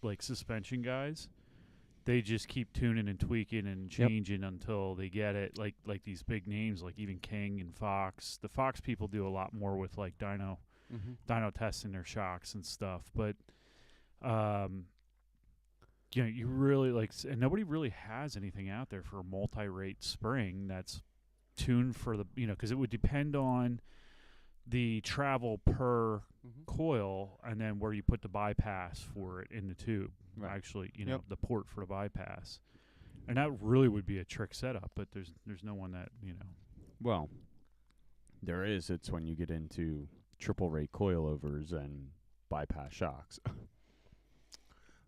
like suspension guys, they just keep tuning and tweaking and changing until they get it. Like these big names, like even King and Fox. The Fox people do a lot more with like dyno testing their shocks and stuff. But you really and nobody really has anything out there for a multi-rate spring that's tuned for the because it would depend on the travel per coil and then where you put the bypass for it in the tube. Right. Actually, the port for the bypass. And that really would be a trick setup, but there's no one that, Well, there is. It's when you get into triple rate coilovers and bypass shocks.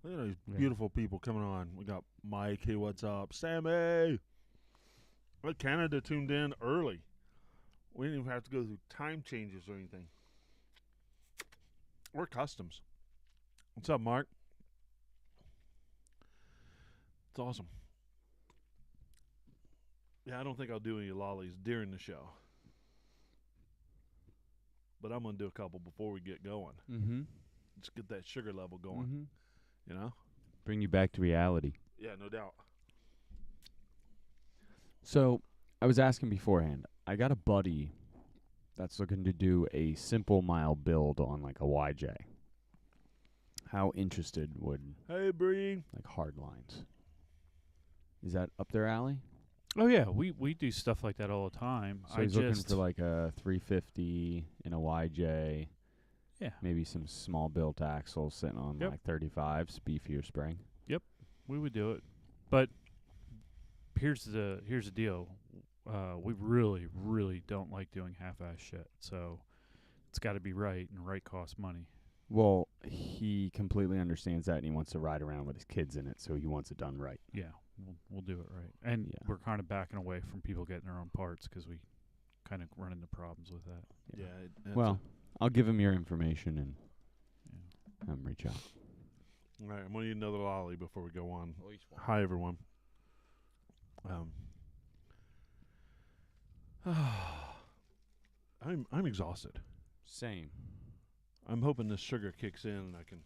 Look at these beautiful people coming on. We got Mike. Hey, what's up? Sammy. Well, Canada tuned in early. We didn't even have to go through time changes or anything. Or customs. What's up, Mark? It's awesome. Yeah, I don't think I'll do any lollies during the show. But I'm going to do a couple before we get going. Mm-hmm. Just get that sugar level going. Bring you back to reality. Yeah, no doubt. So, I was asking beforehand. I got a buddy that's looking to do a simple mile build on like a YJ. How interested would Hey, Bree. like hard lines? Is that up their alley? Oh yeah, we do stuff like that all the time. So he's looking for like a 350 in a YJ. Yeah. Maybe some small built axles sitting on like 35s, beefier spring. Yep, we would do it. But here's the deal. We really, really don't like doing half-ass shit. So it's got to be right, and right costs money. Well, he completely understands that, and he wants to ride around with his kids in it, so he wants it done right. Yeah, we'll do it right. And we're kind of backing away from people getting their own parts because we kind of run into problems with that. Yeah. Well, I'll give him your information and reach out. All right, I'm going to need another lolly before we go on. Hi, everyone. I'm exhausted. Same. I'm hoping this sugar kicks in and I can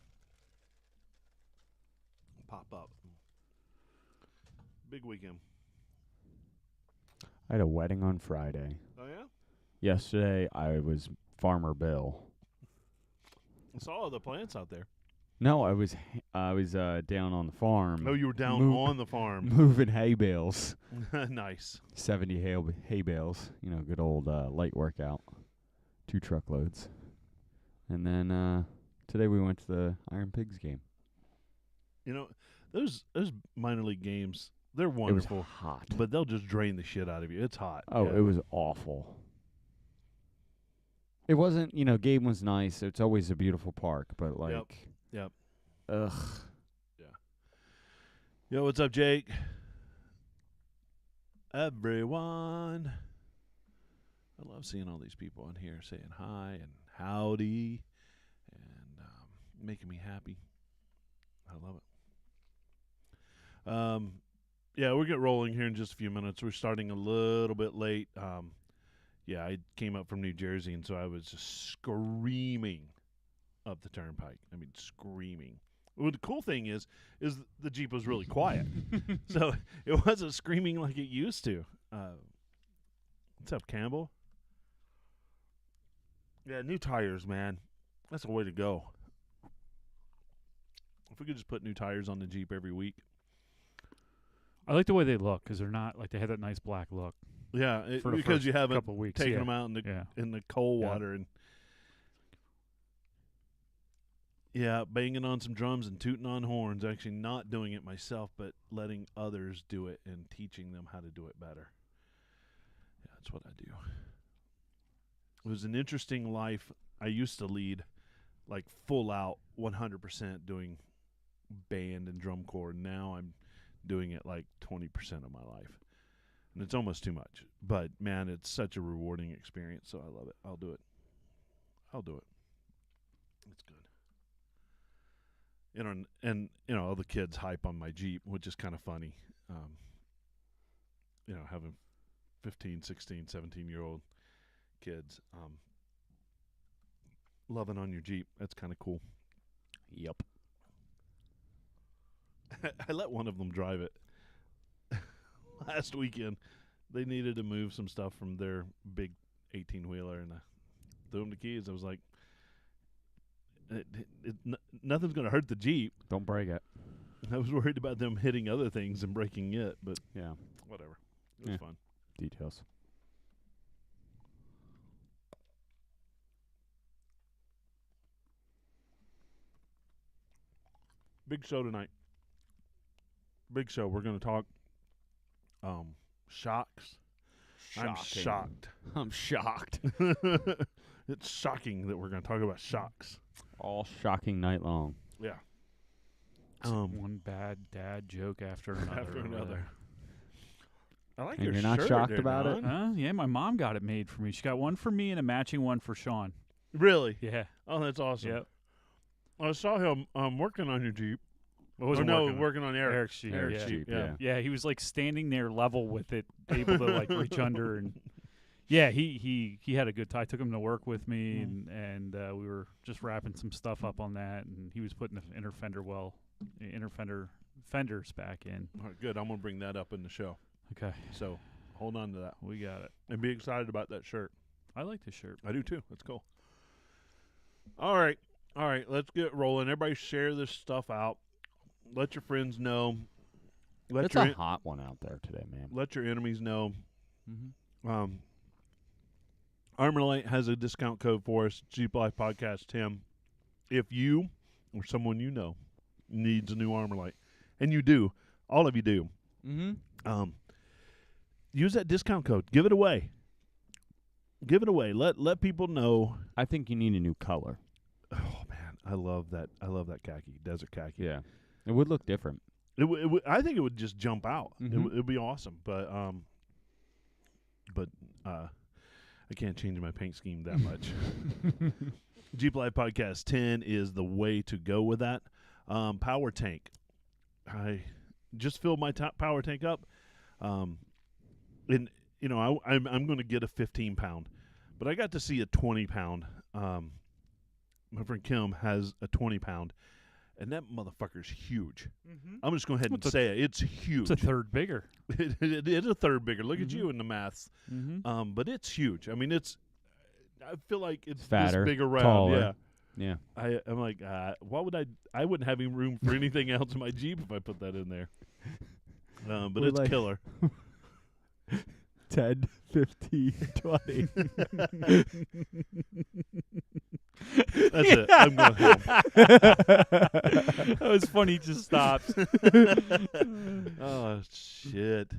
pop up. Big weekend. I had a wedding on Friday. Oh, yeah? Yesterday, I was Farmer Bill. I saw all the plants out there. No, I was down on the farm. Oh, you were down on the farm. Moving hay bales. Nice. 70 hay bales. Good old light workout. 2 truckloads. And then today we went to the Iron Pigs game. Those minor league games, they're wonderful. It was hot. But they'll just drain the shit out of you. It's hot. Oh, It was awful. It wasn't, game was nice. It's always a beautiful park, but like... Yep. Ugh. Yeah. Yo, what's up, Jake? Everyone. I love seeing all these people on here saying hi and howdy and making me happy. I love it. Yeah, we'll get rolling here in just a few minutes. We're starting a little bit late. I came up from New Jersey, and so I was just screaming up the turnpike. I mean, screaming. Well, the cool thing is the Jeep was really quiet. So it wasn't screaming like it used to. What's up, Campbell? Yeah, new tires, man. That's the way to go. If we could just put new tires on the Jeep every week. I like the way they look because they're not like they have that nice black look. Yeah, because you haven't taken them out in the cold water and banging on some drums and tooting on horns. Actually, not doing it myself, but letting others do it and teaching them how to do it better. Yeah, that's what I do. It was an interesting life I used to lead, like full out 100% doing band and drum corps. Now I'm doing it like 20% of my life. And it's almost too much. But, man, it's such a rewarding experience, so I love it. I'll do it. It's good. And all the kids hype on my Jeep, which is kind of funny. Having 15, 16, 17-year-old kids loving on your Jeep. That's kind of cool. Yep. I let one of them drive it. Last weekend, they needed to move some stuff from their big 18-wheeler, and I threw them the keys. I was like, nothing's going to hurt the Jeep. Don't break it. I was worried about them hitting other things and breaking it, but Yeah. whatever. It was fun. Details. Big show tonight. Big show. We're going to talk shocks. I'm shocked. I'm shocked. It's shocking that we're going to talk about shocks. All shocking night long. Yeah. One bad dad joke after another. After another. I like And your you're not shirt shocked there, about it? Don. Yeah, my mom got it made for me. She got one for me and a matching one for Sean. Really? Yeah. Oh, that's awesome. Yep. I saw him working on your Jeep. Wasn't working on Eric's Jeep. Eric's yeah. Jeep, yeah. Yeah, he was like standing there level with it, able to like reach under, and yeah, he had a good time. I took him to work with me, and we were just wrapping some stuff up on that, and he was putting the inner fenders back in. All right, good. I'm going to bring that up in the show. Okay, So hold on to that. we got it. And be excited about that shirt. I like this shirt. I do too. That's cool. All right. Let's get rolling. Everybody share this stuff out. Let your friends know. It's a hot one out there today, man. Let your enemies know. Mm-hmm. Armorlight has a discount code for us. Jeep Life Podcast 10. If you or someone you know needs a new Armorlight, and you do, all of you do, use that discount code. Give it away. Let people know. I think you need a new color. Oh man, I love that khaki, desert khaki. Yeah. It would look different. I think it would just jump out. Mhm. It would be awesome. But I can't change my paint scheme that much. Jeep Life Podcast 10 is the way to go with that. Power tank. I just filled my power tank up. And I'm going to get a 15-pound, but I got to see a 20-pound. My friend Kim has a 20-pound, and that motherfucker's huge. I'm just going to go ahead and say it. It's huge. It's a third bigger. It is a third bigger. Look at you in the maths. But it's huge. I mean, I feel like it's fatter, this big around. taller. Yeah. I'm like, why would I wouldn't have any room for anything else in my Jeep if I put that in there. But We're it's like killer. 10, 15, 20. That's it. I'm going home. That was funny. He just stopped. Oh, shit.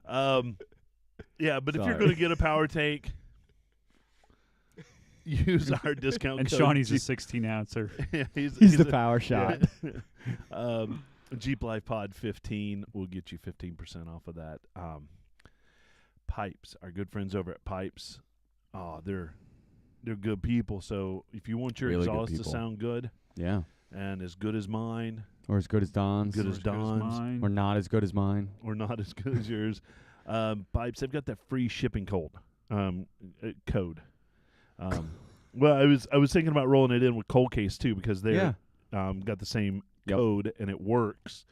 Yeah, but if you're Sorry. going to get a power tank, use our discount And code. Shawnee's a 16-ouncer. Yeah, He's the power shot. Jeep Life Pod 15 will get you 15% off of that. Pipes, our good friends over at Pipes. Oh, they're good people. So if you want your Really good exhaust to people. sound good Yeah. and as good as mine, Or as good as Don's. Good as Don's. mine. Or not as good as mine. or not as good as yours, Pipes, they've got that free shipping code. Well, I was thinking about rolling it in with Cold Case too because they're got the same code and it works.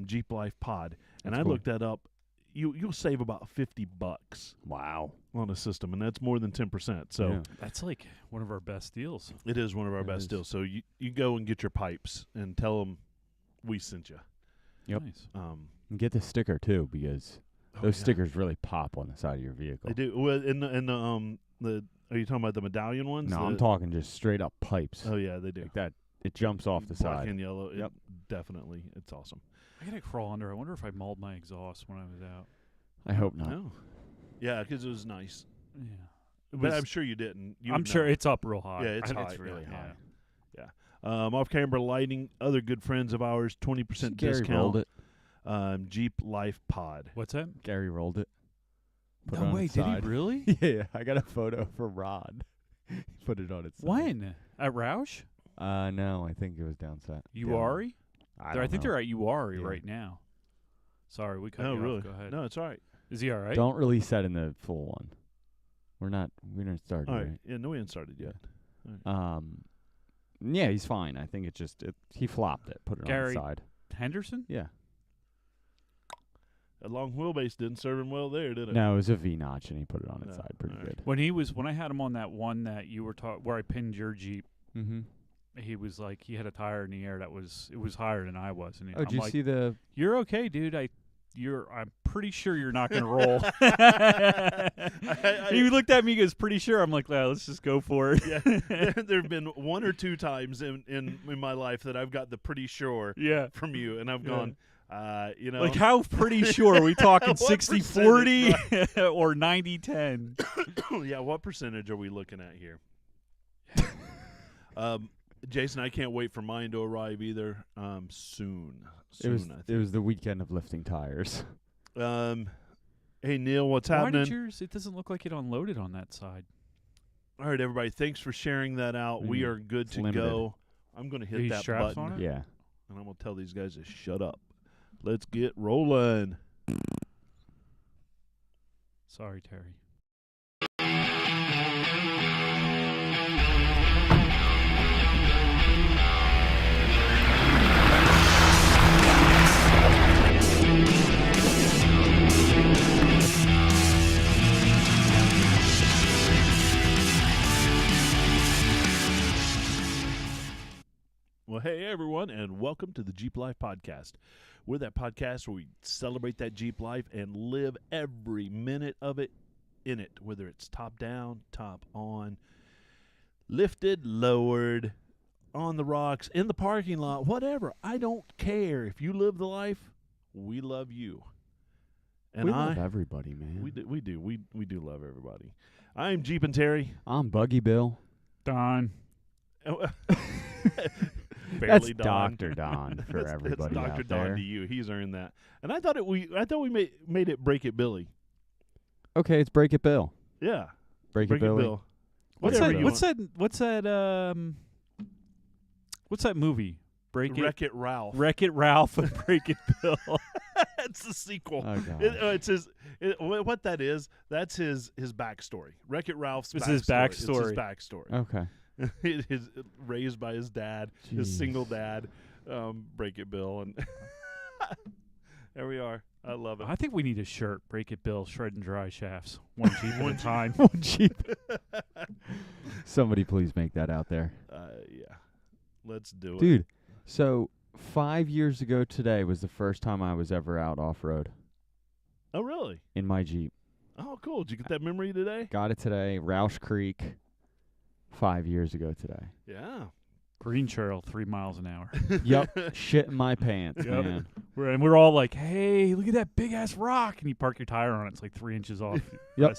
Jeep Life Pod, and That's I cool. looked that up. You'll save about $50 Wow. on a system, and that's more than 10%. So Yeah. That's like one of our best deals. it is one of our It best is. deals. So you go and get your Pipes and tell them we sent you. Yep. Nice. And get the sticker too, because those stickers really pop on the side of your vehicle. They do. Well, in the are you talking about the medallion ones? No, I'm talking just straight up pipes. Oh yeah, they do. Like that. It jumps off the Black side. and yellow. Yep. Definitely, it's awesome. I gotta crawl under. I wonder if I mauled my exhaust when I was out. I hope not. No. Yeah, because it was nice. Yeah. But I'm sure you didn't. You I'm would sure know. it's up real high. Yeah, it's high. It's really Yeah, high. Off-camera lighting, other good friends of ours, 20% Gary discount. rolled it. Jeep Life Pod. What's that? Gary rolled it. Put it No on way, its did he side. really? Yeah, I got a photo for Rod. Put it on its side. When? At Roush? No, I think it was down south. Uari? I think they're at Uari Yeah. right now. Sorry, we cut Oh, you really? off. Go ahead. No, it's all right. Is he all right? Don't release that in the full one. We didn't start All right. right. Yeah, no, we haven't started yet. Yeah, he's fine. I think he flopped it, put it on Gary. the side. Henderson? Yeah. That long wheelbase didn't serve him well there, did it? No, it was a V-notch, and he put it on its Yeah, side pretty all right. good. When I had him on that one that you were where I pinned your Jeep, Mm-hmm. he was like, he had a tire in the air it was higher than I was. And Oh, did I'm you like, see the... you're okay, dude. I'm pretty sure you're not going to roll. He looked at me, he goes, pretty sure. I'm like, well, let's just go for it. Yeah, there have been one or two times in my life that I've got the pretty sure Yeah. from you, and I've gone, you know. Like, how pretty sure? Are we talking What 60-40 or 90-10? Yeah, what percentage are we looking at here? Jason, I can't wait for mine to arrive either. Soon, I think. It was the weekend of lifting tires. Hey, Neil, what's Why happening? did yours? It doesn't look like it unloaded on that side. All right, everybody, thanks for sharing that out. We are good It's to limited. go. I'm going to hit These that straps button, on it? Yeah. and I'm going to tell these guys to shut up. Let's get rolling. Sorry, Terry. Well, hey, everyone, and welcome to the Jeep Life Podcast. We're that podcast where we celebrate that Jeep life and live every minute of it in it, whether it's top down, top on, lifted, lowered, on the rocks, in the parking lot, whatever. I don't care. If you live the life, we love you. And We love everybody, man. we do love everybody. I'm Jeep and Terry. I'm Buggy Bill. Don. That's Barely Don. Dr. Don for everybody That's Dr. out Don there. to you. He's earned that. And I thought we made it Break It Billy. Okay, it's Break It Bill. Yeah. Break, Break It It Billy. Bill. What's Whatever that? you What's want. that? What's that movie? Wreck-It Ralph. Wreck-It Ralph and Break It Bill. It's the sequel. Oh, God. It's his. What that is? That's his backstory. Wreck-It Ralph's It's backstory. his backstory. It's his backstory. Okay. His raised by his dad, his Jeez. single dad. Break It Bill, and there we are. I love it. I think we need a shirt. Break It Bill, shred and dry shafts. One Jeep at a time. One Jeep. Somebody please make that out there. Yeah. Let's do it. Dude, so 5 years ago today was the first time I was ever out off-road Oh, really? in my Jeep. Oh, cool. Did you get that memory today? Got it today, Roush Creek, 5 years ago today. Yeah. Green Trail, 3 miles an hour. Yep, shit in my pants, Yep. man. We're all like, hey, look at that big-ass rock. And you park your tire on it. It's like 3 inches off. Yep.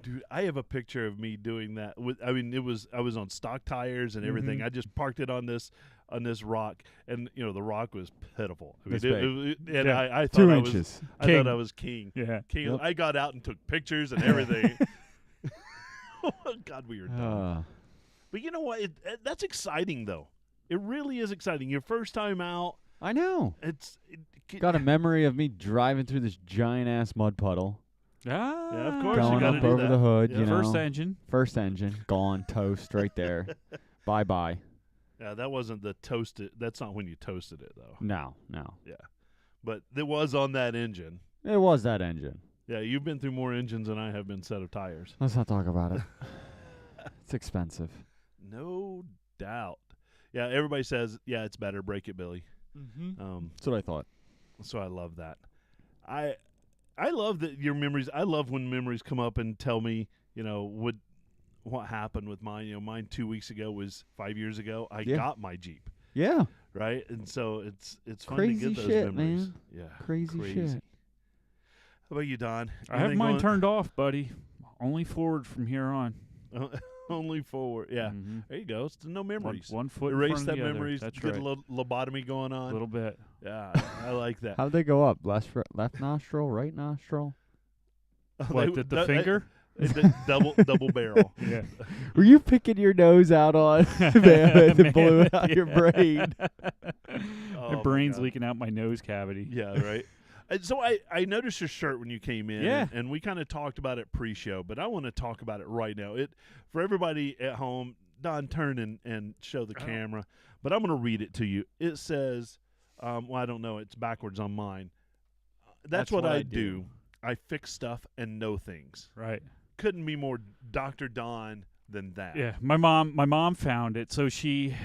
Dude, I have a picture of me doing that. I was on stock tires and everything. Mhm. I just parked it on this rock, and the rock was pitiful. I mean, This big. and Yeah. I thought 2 I was inches. I King. thought I was king. Yeah. King. Yep. I got out and took pictures and everything. God, we were dumb. But you know what? That's exciting, though. It really is exciting. Your first time out. I know. Got Got a memory of me driving through this giant-ass mud puddle. Ah. Yeah, of course you Going gotta up do over that. the hood, Yeah. you know. First engine. First engine, gone, toast, right there. Bye-bye. Yeah, that wasn't the toasted. That's not when you toasted it, though. No. But it was on that engine. It was that engine. Yeah, you've been through more engines than I have been set of tires. Let's not talk about it. It's expensive. No doubt. Yeah, everybody says, yeah, it's better. Break it, Billy. Mm-hmm. That's what I thought. So I love that. I love that your memories. I love when memories come up and tell me, what happened with mine. Mine 2 weeks ago was 5 years ago. I Yeah. got my Jeep, Yeah. right? And so it's fun Crazy to get those shit, memories. man. Yeah, Crazy shit. How about you, Don? I have Anything mine going- turned off, buddy. Only forward from here on. Only forward. Yeah, Mhm. there you go. It's no memories. One foot in Erase front of that the other. memories. That's Get right. a little lobotomy going A on. little bit. Yeah, I like that. How'd they go up? Left nostril, right nostril? What, the finger? double barrel. Yeah. Were you picking your nose out on man, and blew it out your brain? Oh, My brain's God. leaking out my nose cavity. Yeah, right. And so I noticed your shirt when you came in, Yeah. and we kind of talked about it pre-show, but I want to talk about it right now. For everybody at home, Don, turn and show the camera, but I'm going to read it to you. It says, Well, I don't know. It's backwards on mine. That's what I do. I fix stuff and know things. Right. Couldn't be more Dr. Don than that. Yeah, my mom found it. So she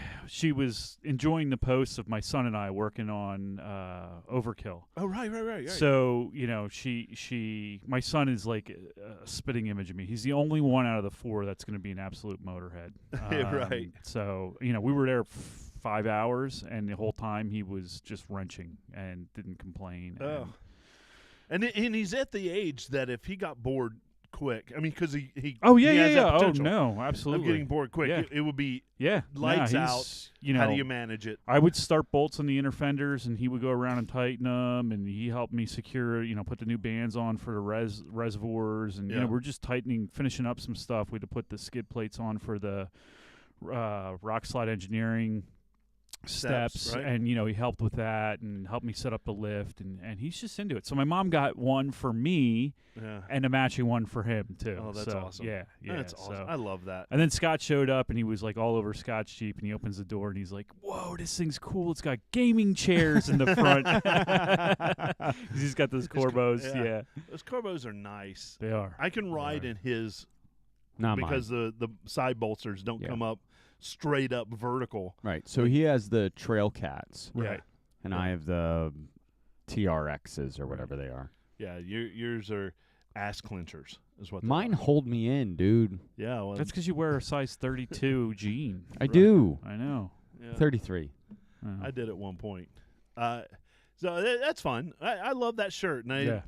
was enjoying the posts of my son and I working on Overkill. Oh, right. So, my son is like a spitting image of me. He's the only one out of the 4 that's going to be an absolute motorhead. Right. So, we were there 5 hours, and the whole time he was just wrenching and didn't complain. Oh. And he's at the age that if he got bored quick, I mean, because he has that Oh, potential no, absolutely. of getting bored quick. Yeah. It would be he's, lights out. How do you manage it? I would start bolts on the inner fenders, and he would go around and tighten them, and he helped me secure, put the new bands on for the reservoirs, and we're just finishing up some stuff. We had to put the skid plates on for the rock slide engineering steps, right? And he helped with that and helped me set up the lift, and he's just into it. So my mom got one for me and a matching one for him too. Oh, that's awesome. Yeah, that's awesome. I love that. And then Scott showed up, and he was like all over Scott's Jeep, and he opens the door, and he's like, "Whoa, this thing's cool! It's got gaming chairs in the front." He's got those Corbos. Yeah, those Corbos are nice. They are. I can ride in his, Not because mine. the side bolsters don't come up straight up vertical. Right. So he has the Trail Cats. Right. And I have the TRXs or whatever they are. Yeah, yours are ass clinchers is what Mine hold me in, dude. Yeah, well, That's because you wear a size 32 jean. I do. I know. 33. I did at one point. So that's fun. I love that shirt, and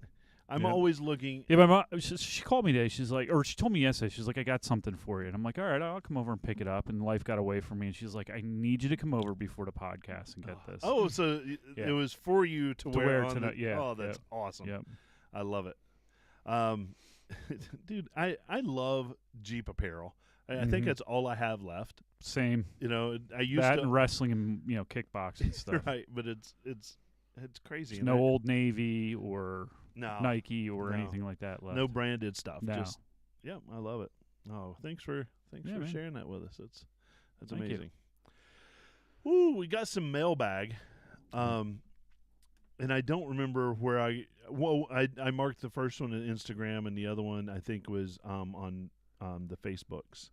I'm always looking. Yeah, my mom, she called me today. She's like, or she told me yesterday, she's like, I got something for you. And I'm like, all right, I'll come over and pick it up. And life got away from me. And she's like, I need you to come over before the podcast and get this. Oh, so it was for you to wear on tonight. Yeah. Oh, that's awesome. Yep. I love it. Dude, I love Jeep apparel. I think that's all I have left. Same. I used that to and wrestling and kickboxing stuff. Right, but it's crazy. There's no Old Navy or Nike or No. anything like that left. No branded stuff. No. Just I love it. Oh, thanks for man. sharing that with us. That's Thank amazing. Ooh, we got some mailbag. And I don't remember where I marked the first one on Instagram, and the other one I think was on the Facebooks.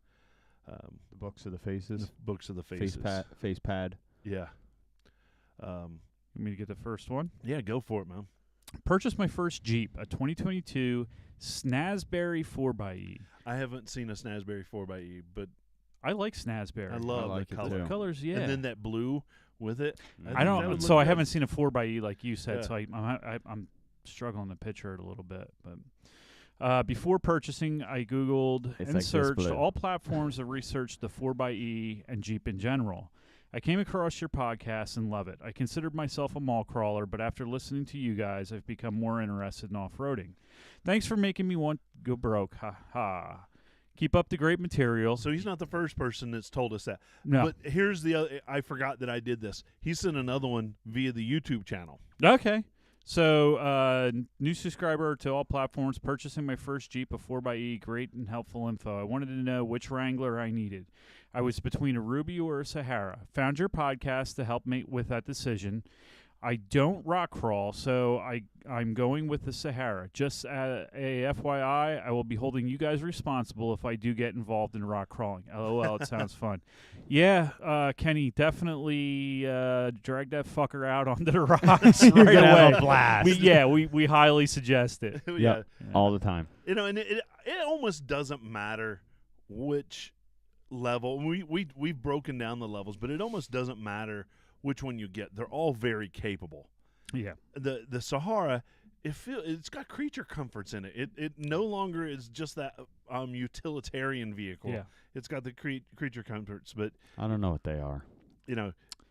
The Books of the Faces. The Books of the Faces. Face pad. Yeah. You want me to get the first one? Yeah, go for it, man. Purchased my first Jeep, a 2022 Snazberry 4xe. I haven't seen a Snazberry 4xe, but I like Snazberry. I love like the it color. too. Colors, yeah. And then that blue with it. I don't. That would So look I good. haven't seen a 4xe like you said. Yeah. So I'm struggling to picture it a little bit. But before purchasing, I Googled It's and like this searched blue. all platforms that researched the 4xe and Jeep in general. I came across your podcast and love it. I considered myself a mall crawler, but after listening to you guys, I've become more interested in off-roading. Thanks for making me want to go broke. Ha ha. Keep up the great material. So he's not the first person that's told us that. No. But here's the other. I forgot that I did this. He sent another one via the YouTube channel. Okay. So, new subscriber to all platforms, purchasing my first Jeep, a 4xe, great and helpful info. I wanted to know which Wrangler I needed. I was between a Ruby or a Sahara. Found your podcast to help me with that decision. I don't rock crawl, so I'm going with the Sahara. Just a FYI, I will be holding you guys responsible if I do get involved in rock crawling. LOL, it sounds fun. Yeah, Kenny, definitely drag that fucker out onto the rocks right You're gonna away. have a blast. We highly suggest it. Yeah. All the time. And it almost doesn't matter which level. We've broken down the levels, but it almost doesn't matter which one you get. They're all very capable. Yeah. The Sahara, it's got creature comforts in it. It no longer is just that utilitarian vehicle. Yeah. It's got the creature comforts, but I don't know what they are.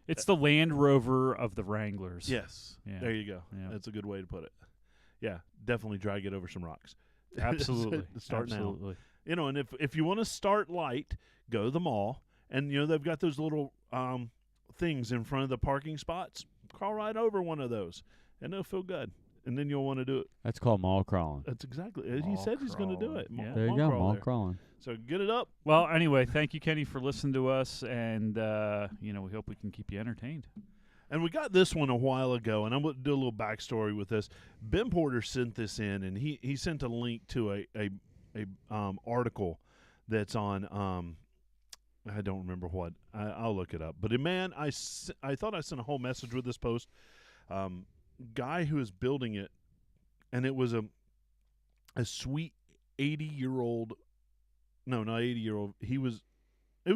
It's the Land Rover of the Wranglers. yes. Yeah. There you go. Yeah. That's a good way to put it. Yeah, definitely drag it over some rocks. Absolutely. Start now. Absolutely. And if you want to start light, go to the mall, and they've got those little things in front of the parking spots. Crawl right over one of those, and it'll feel good. And then you'll want to do it. That's called mall crawling. That's exactly. He Mall said he's going to do crawling. it. Yeah. There you go, crawl mall there. crawling. So get it up. Well, anyway, thank you, Kenny, for listening to us, and we hope we can keep you entertained. And we got this one a while ago, and I'm going to do a little backstory with this. Ben Porter sent this in, and he sent a link to a article that's on I don't remember what. I'll look it up. But man, I thought I sent a whole message with this post. Guy who is building it, and it was a sweet 80-year-old. No, not 80-year-old. It was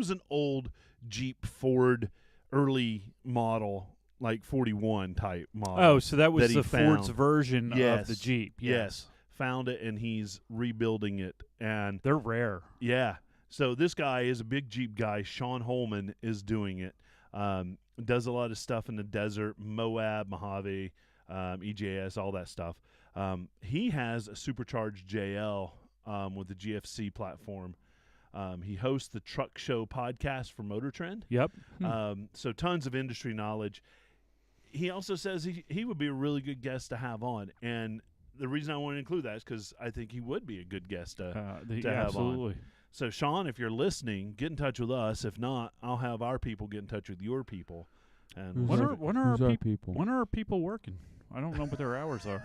an old Jeep Ford early model, like 41 type model. Oh, so that was that the found. Ford's version Yes. of the Jeep. Yes. Found it, and he's rebuilding it. And They're rare. yeah. So this guy is a big Jeep guy. Sean Holman is doing it. Does a lot of stuff in the desert, Moab, Mojave, EJS, all that stuff. He has a supercharged JL with the GFC platform. He hosts the Truck Show podcast for Motor Trend. Yep. So tons of industry knowledge. He also says he would be a really good guest to have on. And the reason I want to include that is because I think he would be a good guest to have absolutely. on. So, Sean, if you're listening, get in touch with us. If not, I'll have our people get in touch with your people. And When are Who's our our people? When are our people working? I don't know what their hours are.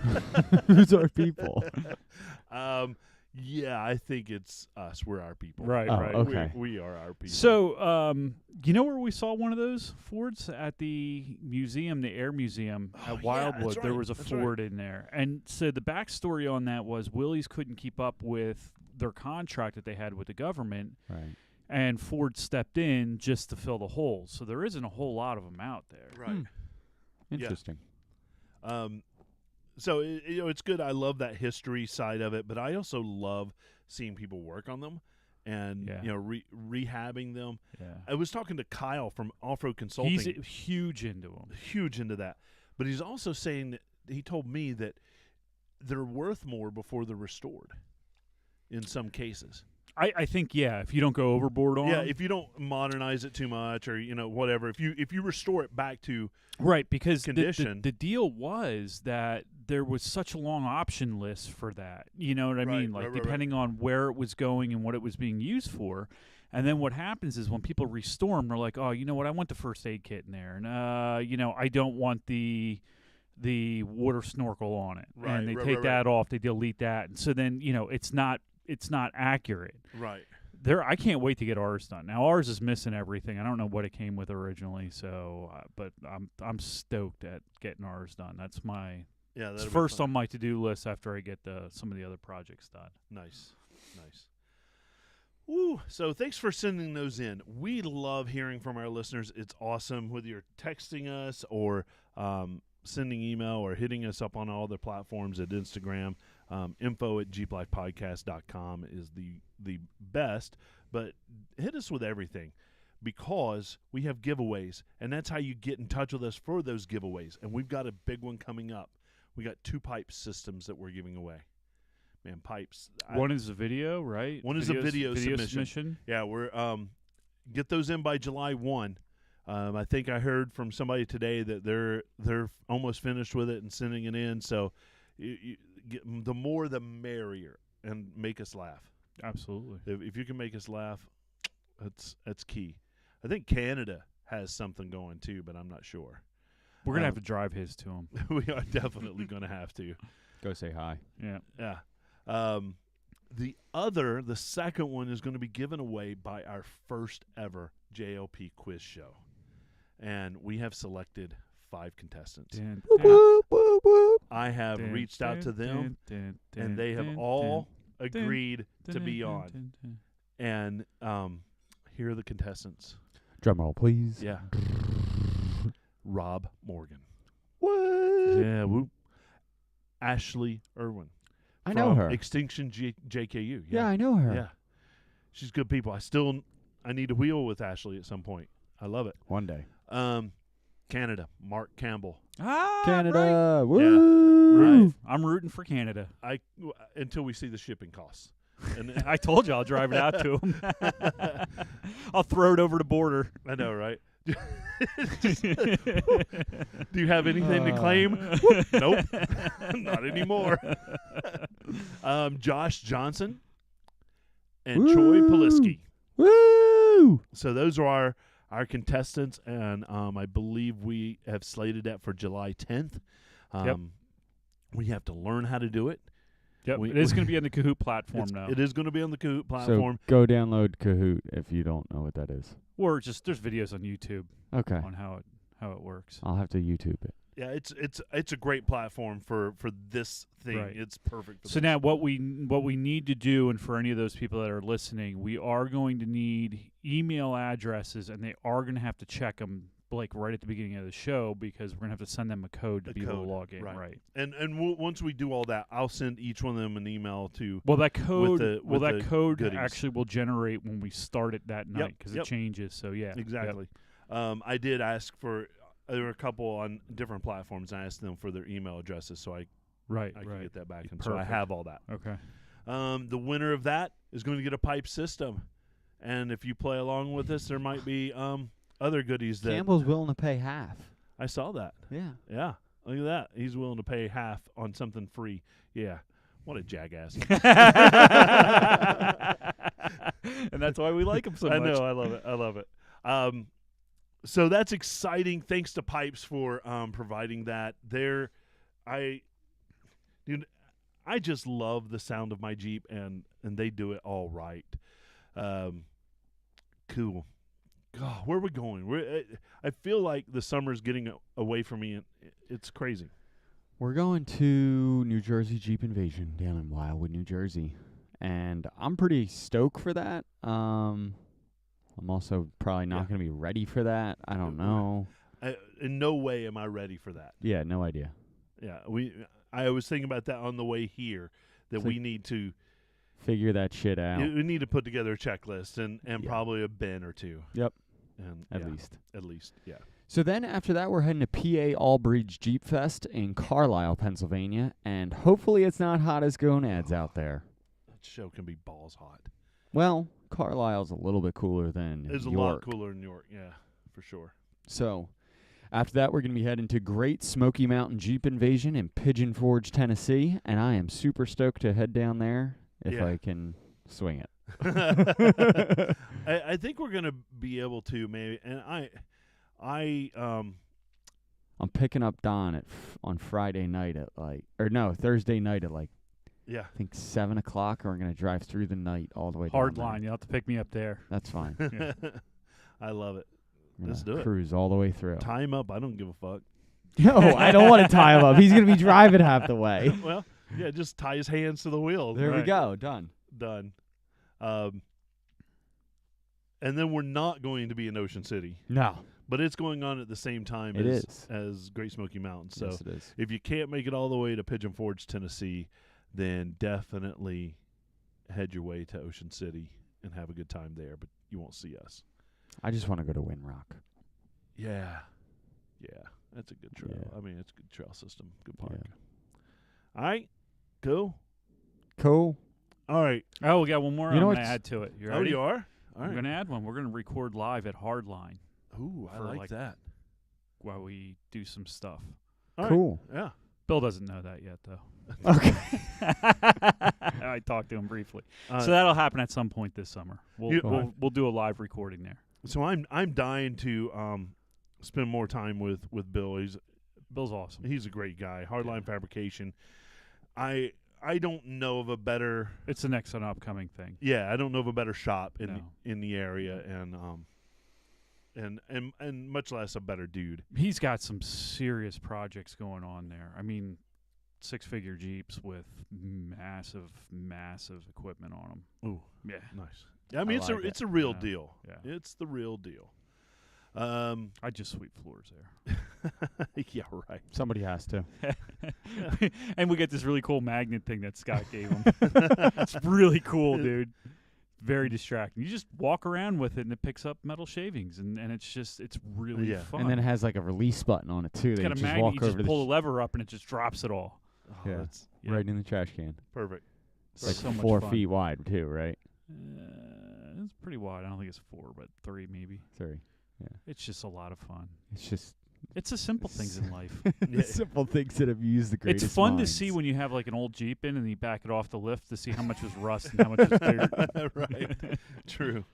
Who's our people? yeah, I think it's us. We're our people. Right, Oh, right. okay. We are our people. So, you know where we saw one of those Fords? At the museum, the Air Museum Oh, at yeah, Wildwood. that's There right, was a that's Ford in there. And so the backstory on that was Willys couldn't keep up with their contract that they had with the government, Right. and Ford stepped in just to fill the holes. So there isn't a whole lot of them out there. Right. Interesting. So it's good. I love that history side of it, but I also love seeing people work on them and rehabbing them. Yeah. I was talking to Kyle from Off-Road Consulting. He's huge into them. Huge into that, but he's also saying that he told me that they're worth more before they're restored. In some cases. I think, if you don't go overboard on them. If you don't modernize it too much or, whatever, if you restore it back to right, because condition. The deal was that there was such a long option list for that. You know what I mean? Like, depending on where it was going and what it was being used for. And then what happens is when people restore them, they're like, oh, you know what, I want the first aid kit in there. And, I don't want the water snorkel on it. Right, and they take that off, they delete that. And so then, it's not accurate. Right. I can't wait to get ours done. Now ours is missing everything. I don't know what it came with originally, so but I'm stoked at getting ours done. That's it's first on my to-do list after I get some of the other projects done. Nice. Woo. So thanks for sending those in. We love hearing from our listeners. It's awesome whether you're texting us or sending email or hitting us up on all the platforms at Instagram. info@jeeplifepodcast.com is the best, but hit us with everything because we have giveaways, and that's how you get in touch with us for those giveaways. And we've got a big one coming up. We got 2 pipe systems that we're giving away. Man, pipes. One is a video, right? One is a video submission. Yeah, we're get those in by July 1. I think I heard from somebody today that they're almost finished with it and sending it in. So the more the merrier, and make us laugh. Absolutely. If you can make us laugh, that's key. I think Canada has something going too, but I'm not sure. We're gonna have to drive his to him. We are definitely going to have to. Go say hi. Yeah. Yeah. The second one is going to be given away by our first ever JLP Quiz Show. And we have selected 5 contestants. I have reached out to them, and they have all agreed to be on. And here are the contestants. Drum roll, please. Yeah. Rob Morgan. What? Yeah, whoop. Ashley Irwin. I know her. Extinction JKU. Yeah, I know her. Yeah. She's good people. I need to wheel with Ashley at some point. I love it. One day. Canada, Mark Campbell. Canada. Right. Woo! Right. I'm rooting for Canada. Until we see the shipping costs. And I told you I'll drive it out to him. I'll throw it over the border. I know, right? Do you have anything to claim? Nope. Not anymore. Josh Johnson and Woo! Troy Poliski. Woo! So those are our contestants, and I believe we have slated that for July 10th. Yep. We have to learn how to do it. Yep, it is going to be on the Kahoot platform now. It is going to be on the Kahoot platform. So go download Kahoot if you don't know what that is. Or just there's videos on YouTube Okay. on how it works. I'll have to YouTube it. Yeah, it's a great platform for this thing. Right. It's perfect. So now what we need to do, and for any of those people that are listening, we are going to need email addresses, and they are going to have to check them like right at the beginning of the show, because we're going to have to send them a code to be able to log in. Right. And once we do all that, I'll send each one of them an email to. Well, that code goodies. actually will generate when we start it that night, because it changes. So yeah, exactly. I did ask for. There were a couple on different platforms. I asked them for their email addresses, so I can get that back, and so I have all that. Okay. The winner of that is going to get a pipe system, and if you play along with us, there might be other goodies that Campbell's willing to pay half. I saw that. Yeah. Look at that. He's willing to pay half on something free. Yeah. What a jackass. And that's why we like him so much. I know. I love it. So that's exciting. Thanks to Pipes for providing that. I just love the sound of my Jeep, and they do it all right. Cool. God, where are we going? I feel like the summer's getting away from me, and it's crazy. We're going to New Jersey Jeep Invasion down in Wildwood, New Jersey, and I'm pretty stoked for that. I'm also probably not going to be ready for that. I don't know. In no way am I ready for that. Yeah, no idea. Yeah, I was thinking about that on the way here, that we need to figure that shit out. We need to put together a checklist and probably a bin or two. Yep. And At least, yeah. So then after that, we're heading to PA All-Bridge Jeep Fest in Carlisle, Pennsylvania, and hopefully it's not hot as gonads out there. That show can be balls hot. Well, Carlisle's a little bit cooler than It's York. a lot cooler than York, yeah, for sure. So after that, we're going to be heading to Great Smoky Mountain Jeep Invasion in Pigeon Forge, Tennessee, and I am super stoked to head down there if I can swing it. I think we're going to be able to maybe, and I'm picking up Don on Friday night at Thursday night at I think 7 o'clock, and we're going to drive through the night all the way down Hard there. line. You'll have to pick me up there. That's fine. I love it. Let's do it. Cruise all the way through. Tie him up. I don't give a fuck. No, I don't want to tie him up. He's going to be driving half the way. Well, yeah, just tie his hands to the wheel. There we go. Done. And then we're not going to be in Ocean City. No. But it's going on at the same time as Great Smoky Mountains. So yes, it is. If you can't make it all the way to Pigeon Forge, Tennessee, then definitely head your way to Ocean City and have a good time there, but you won't see us. I just want to go to Windrock. Yeah. Yeah. That's a good trail. Yeah. I mean, it's a good trail system. Good park. Yeah. All right. Cool. All right. Oh, we got one more. I'm going to add to it. You ready? Oh, you are? All I'm right. going to add one. We're going to record live at Hardline. Ooh, I like that. While we do some stuff. All cool. Right. Yeah. Bill doesn't know that yet, though. Okay. I talked to him briefly. So that'll happen at some point this summer. We'll do a live recording there. So I'm dying to spend more time with Bill. Bill's awesome. He's a great guy. Hardline Fabrication. I don't know of a better. It's the next upcoming thing. Yeah, I don't know of a better shop in the area, and much less a better dude. He's got some serious projects going on there. I mean, 6-figure Jeeps with massive equipment on them. Ooh, yeah, nice. I mean, it's a real deal. Yeah. It's the real deal. I just sweep floors there. Yeah, right. Somebody has to. And we get this really cool magnet thing that Scott gave him. It's really cool, dude. Very distracting. You just walk around with it, and it picks up metal shavings, and it's really fun. And then it has like a release button on it too. It's got a magnet. You just pull the lever up, and it just drops it all. Oh, yeah, right in the trash can. Perfect. It's like so 4 feet wide too, right? It's pretty wide. I don't think it's 4, but 3 maybe. 3. Yeah. It's just a lot of fun. It's the simple things in life. The simple things that have used the greatest It's fun minds. to see when you have like an old Jeep in and you back it off the lift to see how much was rust and how much was dirt. Right. True.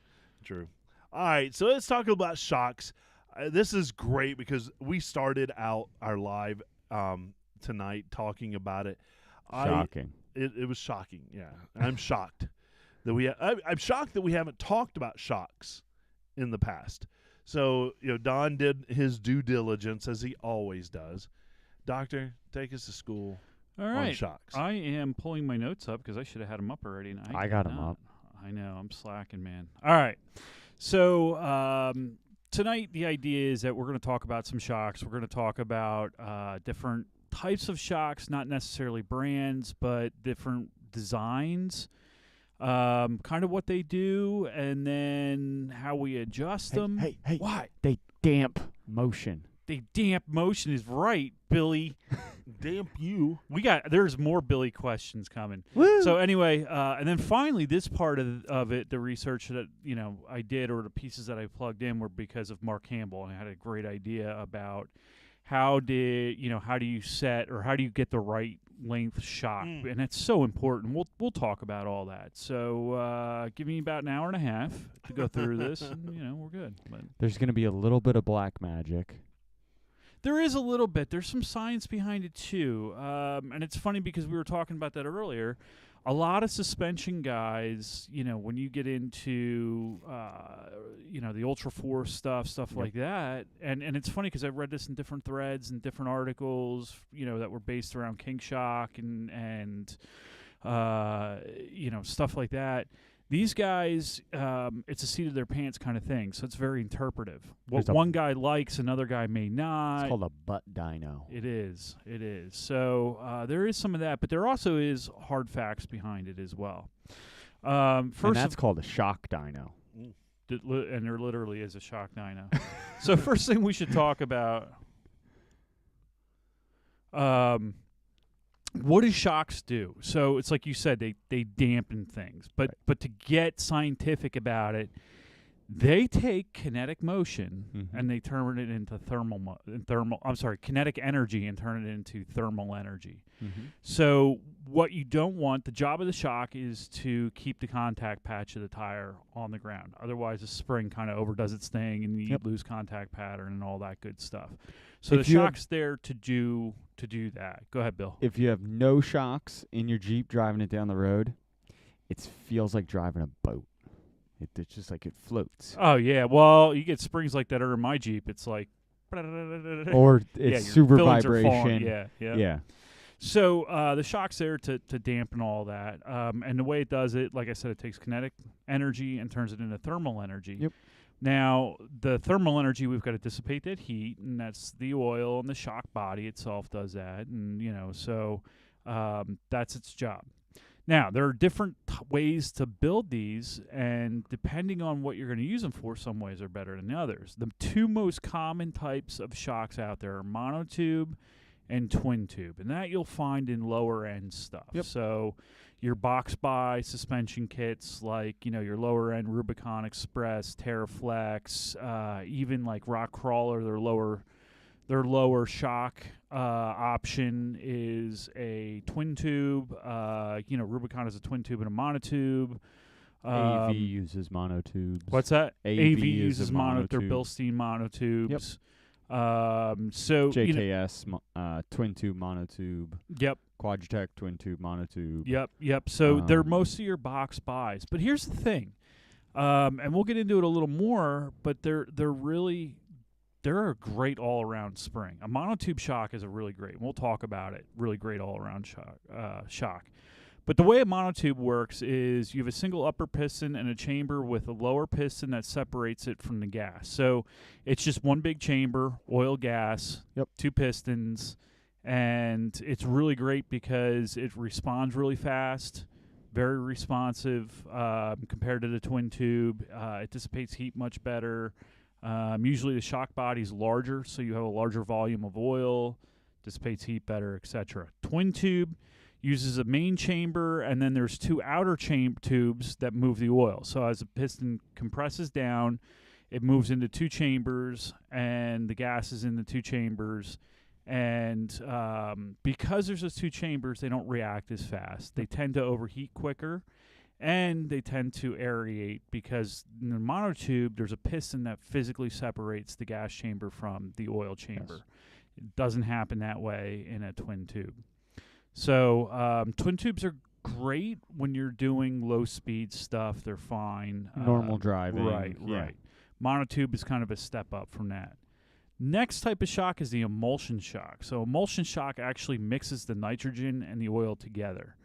All right, so let's talk about shocks. This is great because we started out our live tonight talking about it. Shocking. It was shocking. Yeah, I'm shocked that I'm shocked that we haven't talked about shocks in the past. So Don did his due diligence as he always does. Doctor, take us to school. All right. On shocks. I am pulling my notes up because I should have had them up already. And I got them up. I know. I'm slacking, man. All right. So tonight the idea is that we're going to talk about some shocks. We're going to talk about different types of shocks, not necessarily brands, but different designs, kind of what they do, and then how we adjust them. Hey. Why? They damp motion. They damp motion is right, Billy. Damp you. There's more Billy questions coming. Woo! So anyway, and then finally, this part of it, the research that I did, or the pieces that I plugged in, were because of Mark Campbell, and I had a great idea about how do you set, or how do you get the right length shock, and it's so important. We'll talk about all that. So give me about an hour and a half to go through this, and we're good. But there's going to be a little bit of black magic. there is a little bit. There's some science behind it too, and it's funny because we were talking about that earlier. A lot of suspension guys, when you get into, the ultra force stuff like that, and it's funny because I read this in different threads and different articles, that were based around kink shock and stuff like that. These guys, it's a seat of their pants kind of thing, so it's very interpretive. What one guy likes, another guy may not. It's called a butt dyno. It is. So there is some of that, but there also is hard facts behind it as well. And that's called a shock dyno. And there literally is a shock dyno. So first thing we should talk about, what do shocks do? So it's like you said, they dampen things. But to get scientific about it, they take kinetic motion and they turn it into kinetic energy and turn it into thermal energy. So what you don't want, the job of the shock is to keep the contact patch of the tire on the ground. Otherwise, the spring kind of overdoes its thing and you lose contact pattern and all that good stuff. So the shock's there to do that. Go ahead, Bill. If you have no shocks in your Jeep driving it down the road, it feels like driving a boat. It's just like it floats. Oh, yeah. Well, you get springs like that are in my Jeep. It's like... Or it's super vibration. Yeah. So the shock's there to dampen all that. And the way it does it, like I said, it takes kinetic energy and turns it into thermal energy. Yep. Now, the thermal energy, we've got to dissipate that heat, and that's the oil, and the shock body itself does that. And, so that's its job. Now, there are different ways to build these, and depending on what you're going to use them for, some ways are better than others. The two most common types of shocks out there are monotube and twin tube, and that you'll find in lower end stuff. Yep. So your box buy suspension kits, like your lower end Rubicon Express, TerraFlex, even like Rock Crawler, their lower shock option is a twin tube. Rubicon is a twin tube and a monotube. AV uses monotubes. What's that? AV uses monotube. They're Bilstein monotubes. Yep. So JKS twin tube monotube. Yep. Quadratech twin tube monotube. Yep. So they're most of your box buys. But here's the thing, and we'll get into it a little more. But they're a great all around spring. A monotube shock is a really great. And we'll talk about it. Really great all around shock. But the way a monotube works is you have a single upper piston and a chamber with a lower piston that separates it from the gas. So it's just one big chamber, oil, gas, two pistons, and it's really great because it responds really fast, very responsive compared to the twin tube. It dissipates heat much better. Usually the shock body's larger, so you have a larger volume of oil, dissipates heat better, etc. Twin tube uses a main chamber, and then there's two outer tubes that move the oil. So as the piston compresses down, it moves into two chambers, and the gas is in the two chambers. And because there's those two chambers, they don't react as fast. They tend to overheat quicker, And they tend to aerate because in the monotube, there's a piston that physically separates the gas chamber from the oil chamber. Yes. It doesn't happen that way in a twin tube. So twin tubes are great when you're doing low-speed stuff. They're fine. Normal driving. Right, yeah. right. Monotube is kind of a step up from that. Next type of shock is the emulsion shock. So emulsion shock actually mixes the nitrogen and the oil together.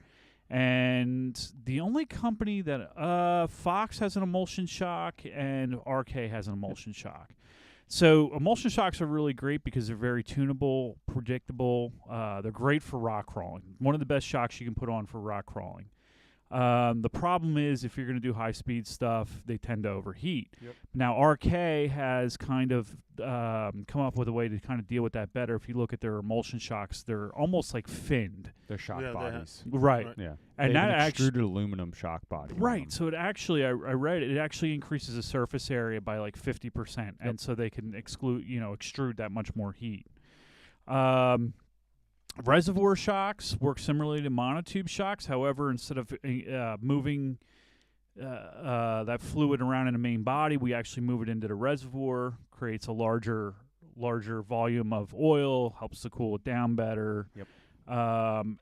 And the only company that Fox has an emulsion shock and RK has an emulsion shock. So emulsion shocks are really great because they're very tunable, predictable. They're great for rock crawling. One of the best shocks you can put on for rock crawling. The problem is if you're going to do high-speed stuff, they tend to overheat. Yep. Now, RK has kind of come up with a way to kind of deal with that better. If you look at their emulsion shocks, they're almost like finned. They're shock Yeah, they Right. bodies. Right. Yeah. And They have that an actually... extruded aluminum shock body. on them. Right, so it actually, I read it actually increases the surface area by like 50%, and so they can extrude that much more heat. Reservoir shocks work similarly to monotube shocks. However, instead of moving that fluid around in the main body, we actually move it into the reservoir, creates a larger volume of oil, helps to cool it down better. Yep.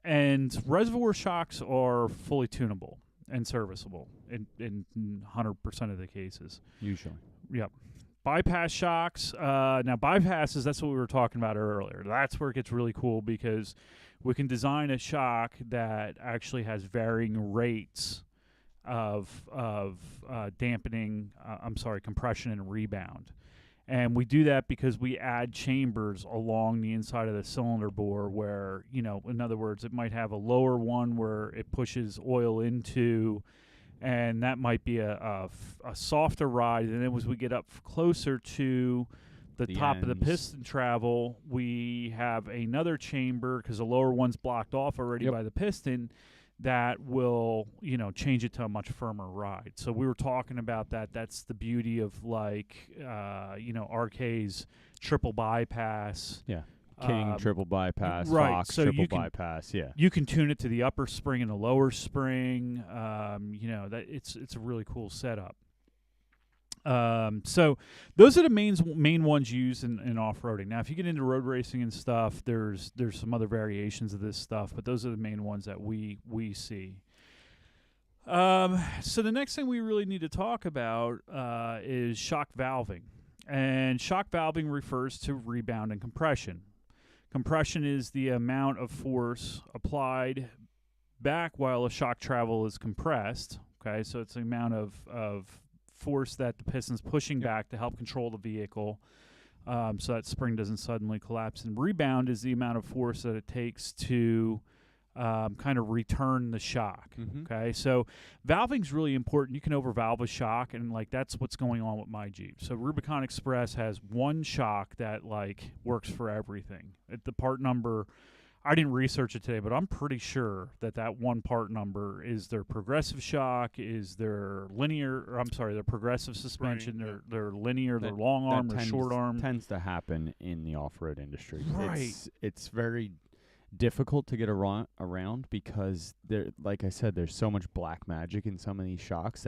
And reservoir shocks are fully tunable and serviceable in 100% of the cases. Usually. Yep. Bypass shocks. Now, bypasses, that's what we were talking about earlier. That's where it gets really cool because we can design a shock that actually has varying rates of dampening, compression and rebound. And we do that because we add chambers along the inside of the cylinder bore where, in other words, it might have a lower one where it pushes oil into, and that might be a softer ride. And then as we get up closer to the top of the ends. piston travel, we have another chamber because the lower one's blocked off already by the piston that will, change it to a much firmer ride. So we were talking about that. That's the beauty of RK's triple bypass. Yeah. King, triple bypass, right, Fox, so triple you can- bypass, yeah. You can tune it to the upper spring and the lower spring. That it's a really cool setup. So those are the main ones used in off-roading. Now, if you get into road racing and stuff, there's some other variations of this stuff, but those are the main ones that we see. So the next thing we really need to talk about is shock valving. And shock valving refers to rebound and compression. Compression is the amount of force applied back while a shock travel is compressed. Okay, so it's the amount of force that the piston's pushing back to help control the vehicle so that spring doesn't suddenly collapse. And rebound is the amount of force that it takes to kind of return the shock. Mhm. Okay, so valving's really important. You can overvalve a shock, and that's what's going on with my Jeep. So Rubicon Express has one shock that works for everything. The part number, I didn't research it today, but I'm pretty sure that one part number is their progressive shock, is their their progressive suspension, Spring, their linear, their That- long arm, that their short arm. tends to happen in the off-road industry. Right. It's very difficult to get around because like I said, there's so much black magic in some of these shocks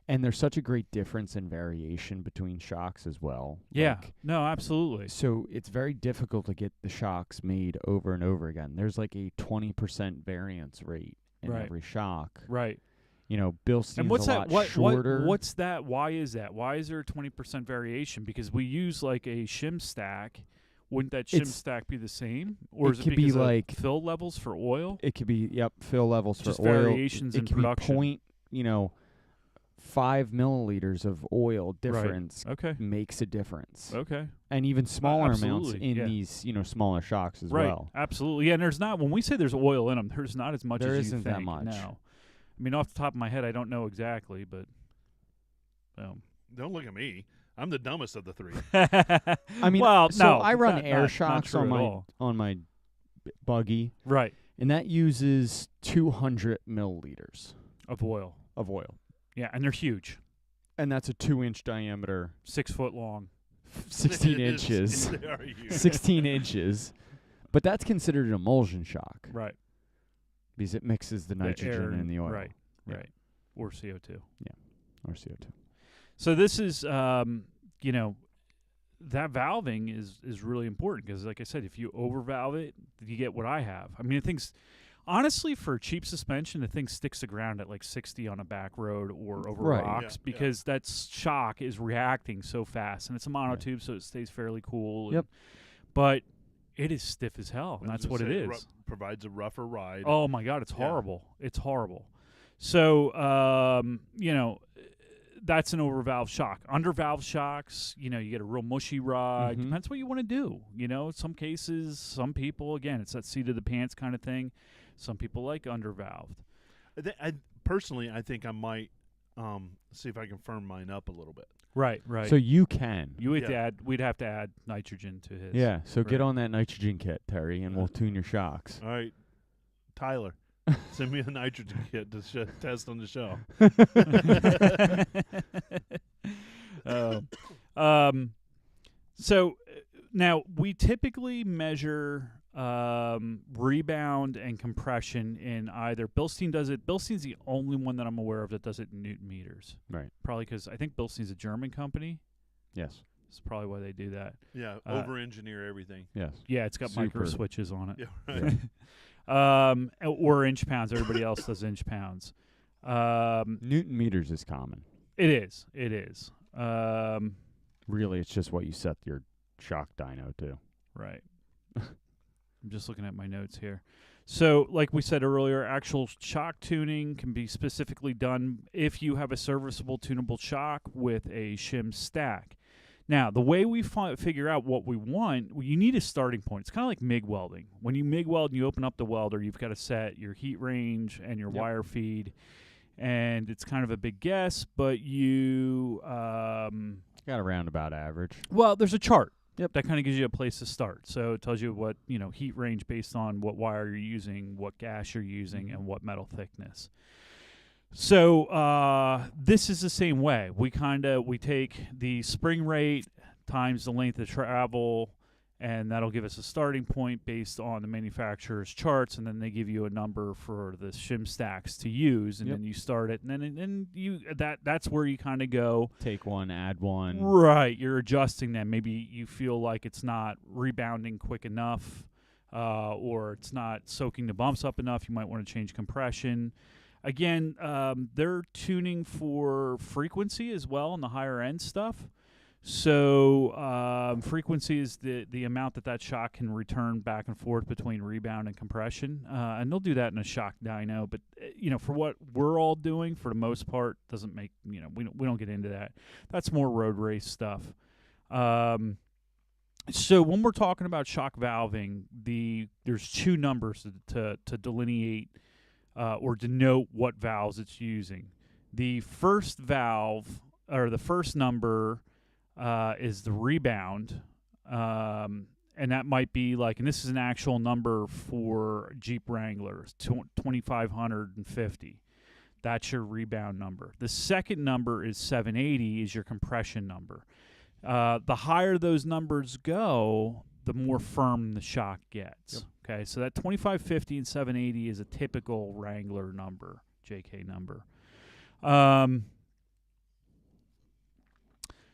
and there's such a great difference in variation between shocks as well. Yeah, no, absolutely. So it's very difficult to get the shocks made over and over again. There's a 20% variance rate in Right. every shock. Right. Bilstein's And what's a that? lot shorter. What's that? Why is that? Why is there a 20% variation? Because we use a shim stack. Wouldn't that shim stack be the same, or it is it could be because of like- fill levels for oil? It could be fill levels Just for oil. variations it in could production. be 5 milliliters of oil difference Okay. makes a difference. Okay. And even smaller amounts absolutely, in yeah. these, smaller shocks as Right. well. Absolutely. Yeah. And there's not, when we say there's oil in them, there's not as much There as you isn't think. that much. No. I mean, off the top of my head, I don't know exactly, but. Don't look at me. I'm the dumbest of the three. I mean, well, so no, I run not- air not shocks true on at my all. buggy, Right. and that uses 200 milliliters Of oil. of oil. Yeah. And they're huge. And that's a 2-inch diameter, 6 foot long. 16 It is- inches. they are huge. 16 inches. But that's considered an emulsion shock Right. because it mixes the nitrogen air and the oil. Right. Yeah. Right. Or CO2. Or CO2. So this is, you know, that valving is really important because, like I said, if you overvalve it, you get what I have. I mean, the thing's honestly for cheap suspension, the thing sticks the ground at like 60 on a back road or over Right. rocks because that shock is reacting so fast, and it's a monotube, so it stays fairly cool. Yep. But it is stiff as hell, and I was that's what gonna it say, is. Provides a rougher ride. Oh my God, it's Yeah. horrible. It's horrible. So, you know, that's an overvalve shock. Undervalve shocks, you know, you get a real mushy ride. Mhm. Depends what you want to do. You know, in some cases, some people, again, it's that seat of the pants kind of thing. Some people like undervalved. Personally, I think I might see if I can firm mine up a little bit. Right, right. So you can. you would Yeah. we'd have to add nitrogen to his. Yeah. So get Right. on that nitrogen kit, Terry, and we'll tune your shocks. All right, Tyler, send me a nitrogen kit to test on the show. So now we typically measure rebound and compression in either Bilstein does it. Bilstein's the only one that I'm aware of that does it in Newton meters. Right. Probably because I think Bilstein's a German company. Yes. That's probably why they do that. Yeah, Uh, over-engineer everything. Yes. Yeah, it's got micro Super. switches on it. Yeah, right. Or inch pounds. Everybody else does inch pounds. Newton meters is common. It is. It is. Really, it's just what you set your shock dyno to. Right. I'm just looking at my notes here. So, like we said earlier, actual shock tuning can be specifically done if you have a serviceable tunable shock with a shim stack. Now, the way we figure out what we want, you need a starting point. It's kind of like MIG welding. When you MIG weld and you open up the welder, you've got to set your heat range and your wire feed. And it's kind of a big guess, but you... Got a roundabout average. well, there's a chart. Yep. That kind of gives you a place to start. So it tells you what, you know, heat range based on what wire you're using, what gas you're using, and what metal thickness. So this is the same way. We take the spring rate times the length of travel, and that'll give us a starting point based on the manufacturer's charts, and then they give you a number for the shim stacks to use, and then you start it, and then that's where you kind of go. Take one, add one. Right, you're adjusting them. Maybe you feel like it's not rebounding quick enough, or it's not soaking the bumps up enough. You might want to change compression. Again, they're tuning for frequency as well in the higher end stuff. So frequency is the amount that shock can return back and forth between rebound and compression, and they'll do that in a shock dyno. But you know, for what we're all doing, for the most part, doesn't make, you know, we don't get into that. That's more road race stuff. So when we're talking about shock valving, there's two numbers to delineate or denote what valves it's using. The first valve, or the first number, is the rebound, and that might be like, and this is an actual number for Jeep Wranglers, 2,550. That's your rebound number. The second number is 780, is your compression number. The higher those numbers go, the more firm the shock gets. Yep. Okay, so that 2,550 and 780 is a typical Wrangler number, JK number.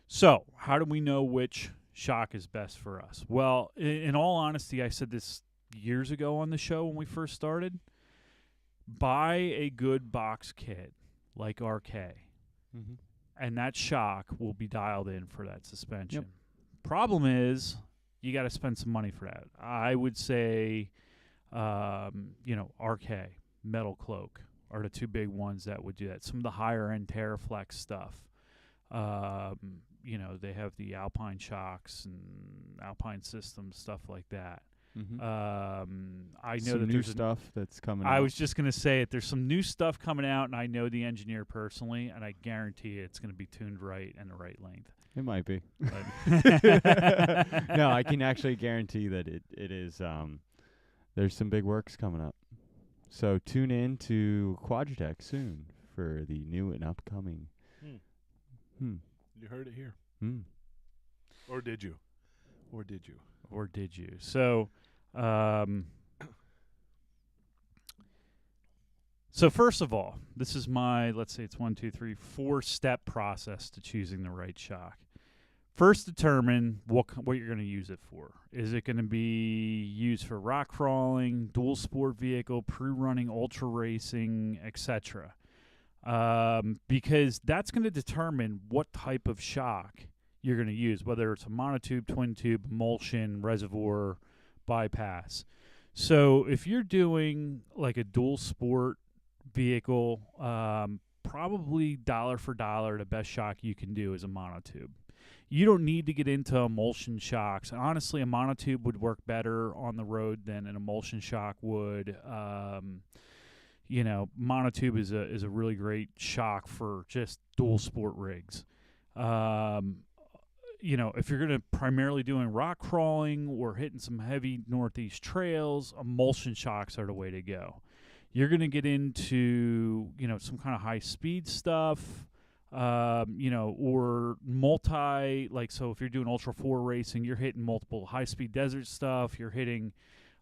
So, how do we know which shock is best for us? Well, in all honesty, I said this years ago on the show when we first started. Buy a good box kit like RK, and that shock will be dialed in for that suspension. Yep. Problem is, you got to spend some money for that. I would say, RK, Metal Cloak are the two big ones that would do that. Some of the higher end Terraflex stuff. They have the Alpine shocks and Alpine systems, stuff like that. I know Some that new there's stuff that's coming I out. was just going to say it. There's some new stuff coming out, and I know the engineer personally, and I guarantee it's going to be tuned right and the right length. It might be. But No, I can actually guarantee that it is. There's some big works coming up. So tune in to Quadratech soon for the new and upcoming. You heard it here. Or did you? Or did you? So, So first of all, this is my, let's say it's 1, 2, 3, 4-step process to choosing the right shock. First, determine what you're going to use it for. Is it going to be used for rock crawling, dual sport vehicle, pre-running, ultra racing, etc.? Because that's going to determine what type of shock you're going to use, whether it's a monotube, twin tube, emulsion, reservoir, bypass. So if you're doing like a dual sport vehicle, probably dollar for dollar, the best shock you can do is a monotube. You don't need to get into emulsion shocks. Honestly, a monotube would work better on the road than an emulsion shock would. Monotube is a really great shock for just dual sport rigs. If you're going to primarily doing rock crawling or hitting some heavy northeast trails, emulsion shocks are the way to go. You're going to get into, some kind of high speed stuff, or multi, so if you're doing Ultra 4 racing, you're hitting multiple high speed desert stuff, you're hitting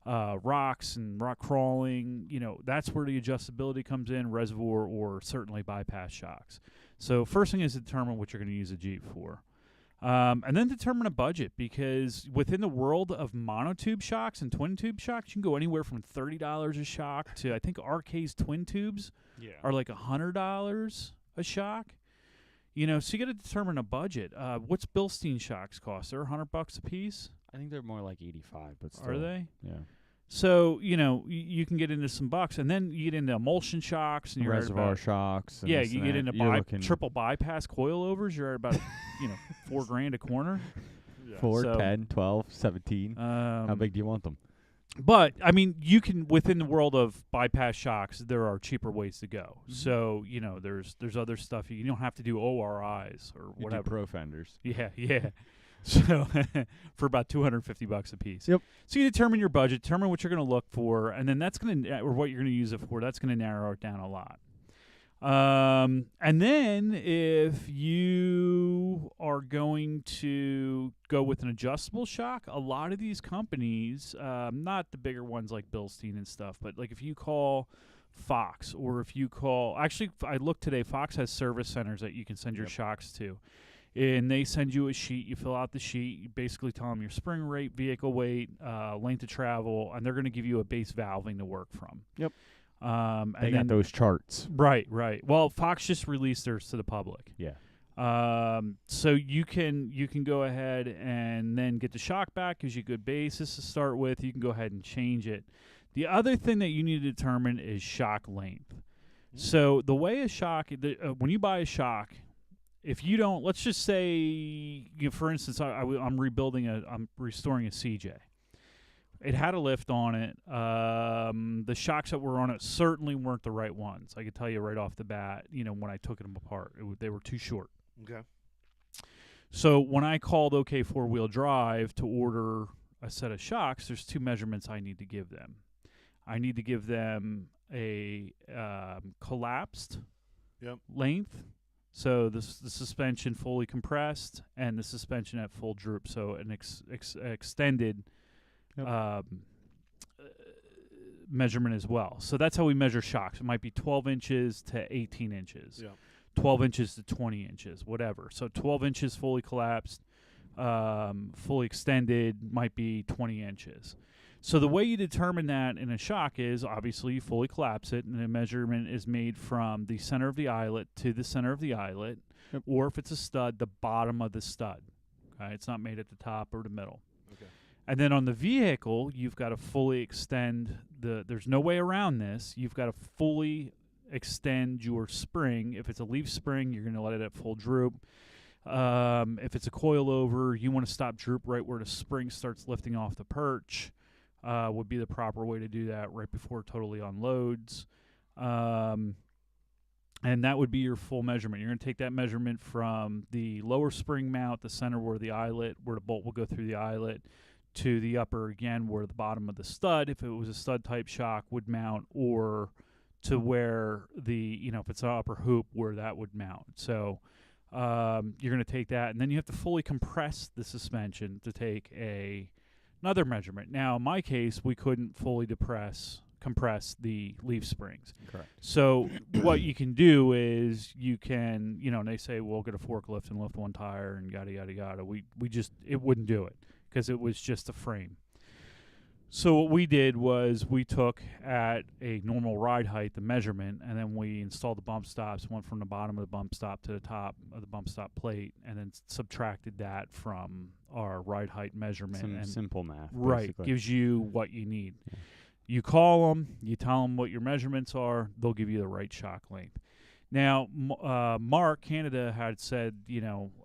rocks and rock crawling, that's where the adjustability comes in, reservoir or certainly bypass shocks. So first thing is determine what you're going to use a Jeep for. And then determine a budget, because within the world of monotube shocks and twin tube shocks, you can go anywhere from $30 a shock to, I think RK's twin tubes are like $100 a shock. So you got to determine a budget. What's Bilstein shocks cost? They're $100 a piece. I think they're more like 85, but still. Are they? Yeah. So, you can get into some bucks, and then you get into emulsion shocks. And reservoir shocks. And yeah, you get into triple bypass coilovers. You're at about, $4,000 a corner. Yeah. 4, So, 10, 12, 17. How big do you want them? But, you can, within the world of bypass shocks, there are cheaper ways to go. Mm-hmm. So, there's other stuff. You don't have to do ORIs or You whatever. do pro fenders. Yeah. So for about $250 a piece. Yep. So you determine your budget, determine what you're going to look for, and then that's going to, or what you're going to use it for. That's going to narrow it down a lot. And then if you are going to go with an adjustable shock, a lot of these companies, not the bigger ones like Bilstein and stuff, but like if you call Fox, or if you call, actually I looked today, Fox has service centers that you can send your shocks to. And they send you a sheet. You fill out the sheet. You basically tell them your spring rate, vehicle weight, length of travel, and they're going to give you a base valving to work from. Yep. They got those charts. Right. Well, Fox just released theirs to the public. Yeah. So you can go ahead and then get the shock back, gives you a good basis to start with. You can go ahead and change it. The other thing that you need to determine is shock length. So the way a shock, when you buy a shock, if you don't, let's just say, for instance, I'm restoring a CJ. It had a lift on it. The shocks that were on it certainly weren't the right ones. I could tell you right off the bat, when I took them apart, they were too short. Okay. So when I called OK 4-Wheel Drive to order a set of shocks, there's 2 measurements I need to give them. I need to give them a collapsed length. So the suspension fully compressed and the suspension at full droop, so an extended measurement as well. So that's how we measure shocks. It might be 12 inches to 18 inches, 12 inches to 20 inches, whatever. So 12 inches fully collapsed, fully extended might be 20 inches. So the way you determine that in a shock is, obviously, you fully collapse it, and the measurement is made from the center of the eyelet to the center of the eyelet, or if it's a stud, the bottom of the stud. Okay, it's not made at the top or the middle. Okay. And then on the vehicle, you've got to fully extend there's no way around this. You've got to fully extend your spring. If it's a leaf spring, you're going to let it at full droop. If it's a coilover, you want to stop droop right where the spring starts lifting off the perch. Would be the proper way to do that right before it totally unloads. And that would be your full measurement. You're going to take that measurement from the lower spring mount, the center where the eyelet, where the bolt will go through the eyelet, to the upper again where the bottom of the stud, if it was a stud type shock, would mount, or to where the, if it's an upper hoop, where that would mount. So you're going to take that, and then you have to fully compress the suspension to take another measurement. Now, in my case, we couldn't fully depress compress the leaf springs. Correct. So what you can do is you can, and they say we'll get a forklift and lift one tire and yada yada yada. It wouldn't do it because it was just a frame. So what we did was we took at a normal ride height the measurement, and then we installed the bump stops, went from the bottom of the bump stop to the top of the bump stop plate, and then subtracted that from our ride height measurement. Some simple math. Right, basically. gives you what you need. Yeah. You call them, you tell them what your measurements are, they'll give you the right shock length. Now, Mark Canada had said,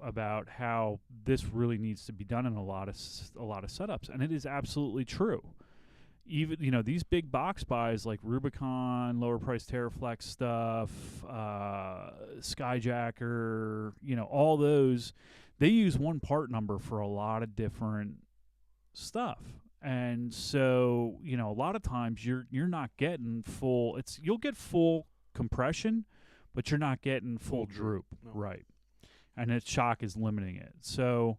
about how this really needs to be done in a lot of setups, and it is absolutely true. Even these big box buys like Rubicon, lower price Terraflex stuff, Skyjacker, all those, they use one part number for a lot of different stuff. And so, a lot of times you're not getting full. You'll get full compression, but you're not getting full droop, no. right? And its shock is limiting it. So,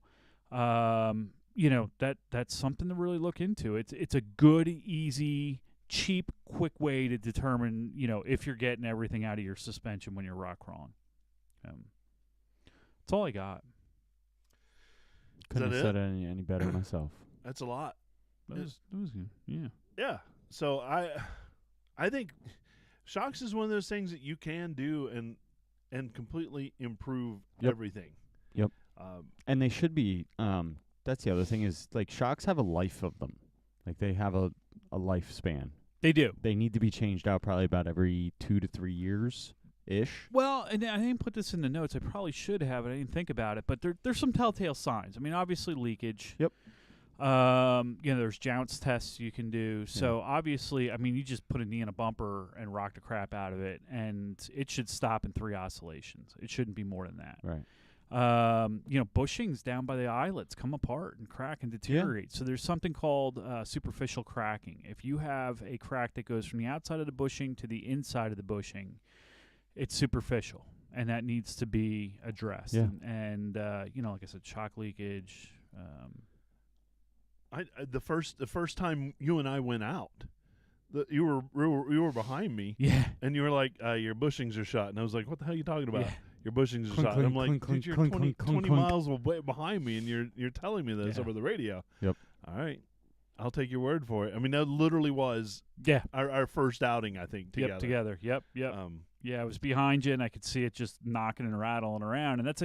that's something to really look into. It's a good, easy, cheap, quick way to determine, if you're getting everything out of your suspension when you're rock crawling. That's all I got. Couldn't have said it any better myself. That's a lot. That was good. Yeah. Yeah. So I think shocks is one of those things that you can do and completely improve everything. Yep. And they should be. That's the other thing is like shocks have a life of them. Like they have a lifespan. They do. They need to be changed out probably about every 2 to 3 years ish. Well, and I didn't put this in the notes. I probably should have. I didn't think about it, but there's some telltale signs. I mean, obviously leakage. Yep. There's jounce tests you can do. So obviously, I mean, you just put a knee in a bumper and rock the crap out of it, and it should stop in 3 oscillations. It shouldn't be more than that. Right. Bushings down by the eyelets come apart and crack and deteriorate. So there's something called superficial cracking. If you have a crack that goes from the outside of the bushing to the inside of the bushing, it's superficial, and that needs to be addressed. Yeah. And like I said, shock leakage. The first time you and I went out, you were behind me. Yeah. And you were like, your bushings are shot. And I was like, what the hell are you talking about? Yeah. Your bushings are Clink, shot. clink, I'm like, clink, dude, you're clink, 20 clink, clink. miles away behind me, and you're telling me this over the radio. Yep. All right. I'll take your word for it. I mean, that literally was our first outing, I think, together. Yep, together. Yep. I was behind you, and I could see it just knocking and rattling around, and it's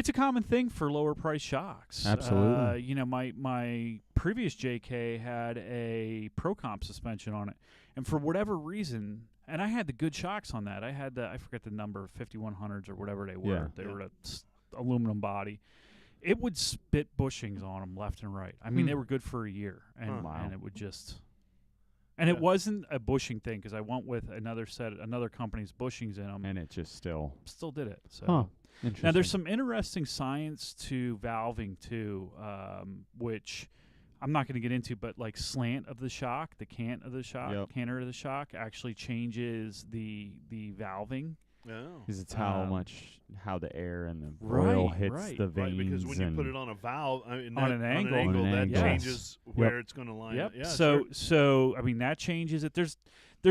a common thing for lower price shocks. Absolutely. My previous JK had a Pro Comp suspension on it, and for whatever reason, and I had the good shocks on that. I had I forget the number, 5100s or whatever they were. Yeah. They were aluminum body. It would spit bushings on them left and right. I mean, they were good for a year, and it would just. And it wasn't a bushing thing because I went with another company's bushings in them, and it just still did it. So interesting. now there's some interesting science to valving too, which I'm not going to get into, but like slant of the shock, the cant of the shock, canter of the shock actually changes the valving. Oh. Because it's how the air and the oil hits the veins. Right, because when you put it on a valve, on an angle, that yes. changes where it's going to line up. Yeah, so I mean that changes it. There's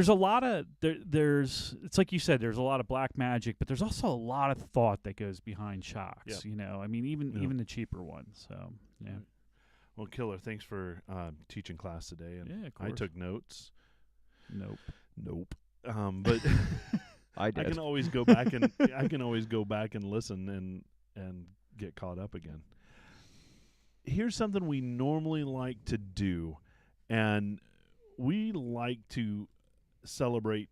a lot of there's it's like you said, there's a lot of black magic, but there's also a lot of thought that goes behind shocks. Yep. I mean even the cheaper ones. So yeah. Well, Killer, thanks for teaching class today, and of course. I took notes. Nope. But I did. I can always go back and listen and get caught up again. Here's something we normally like to do, and we like to celebrate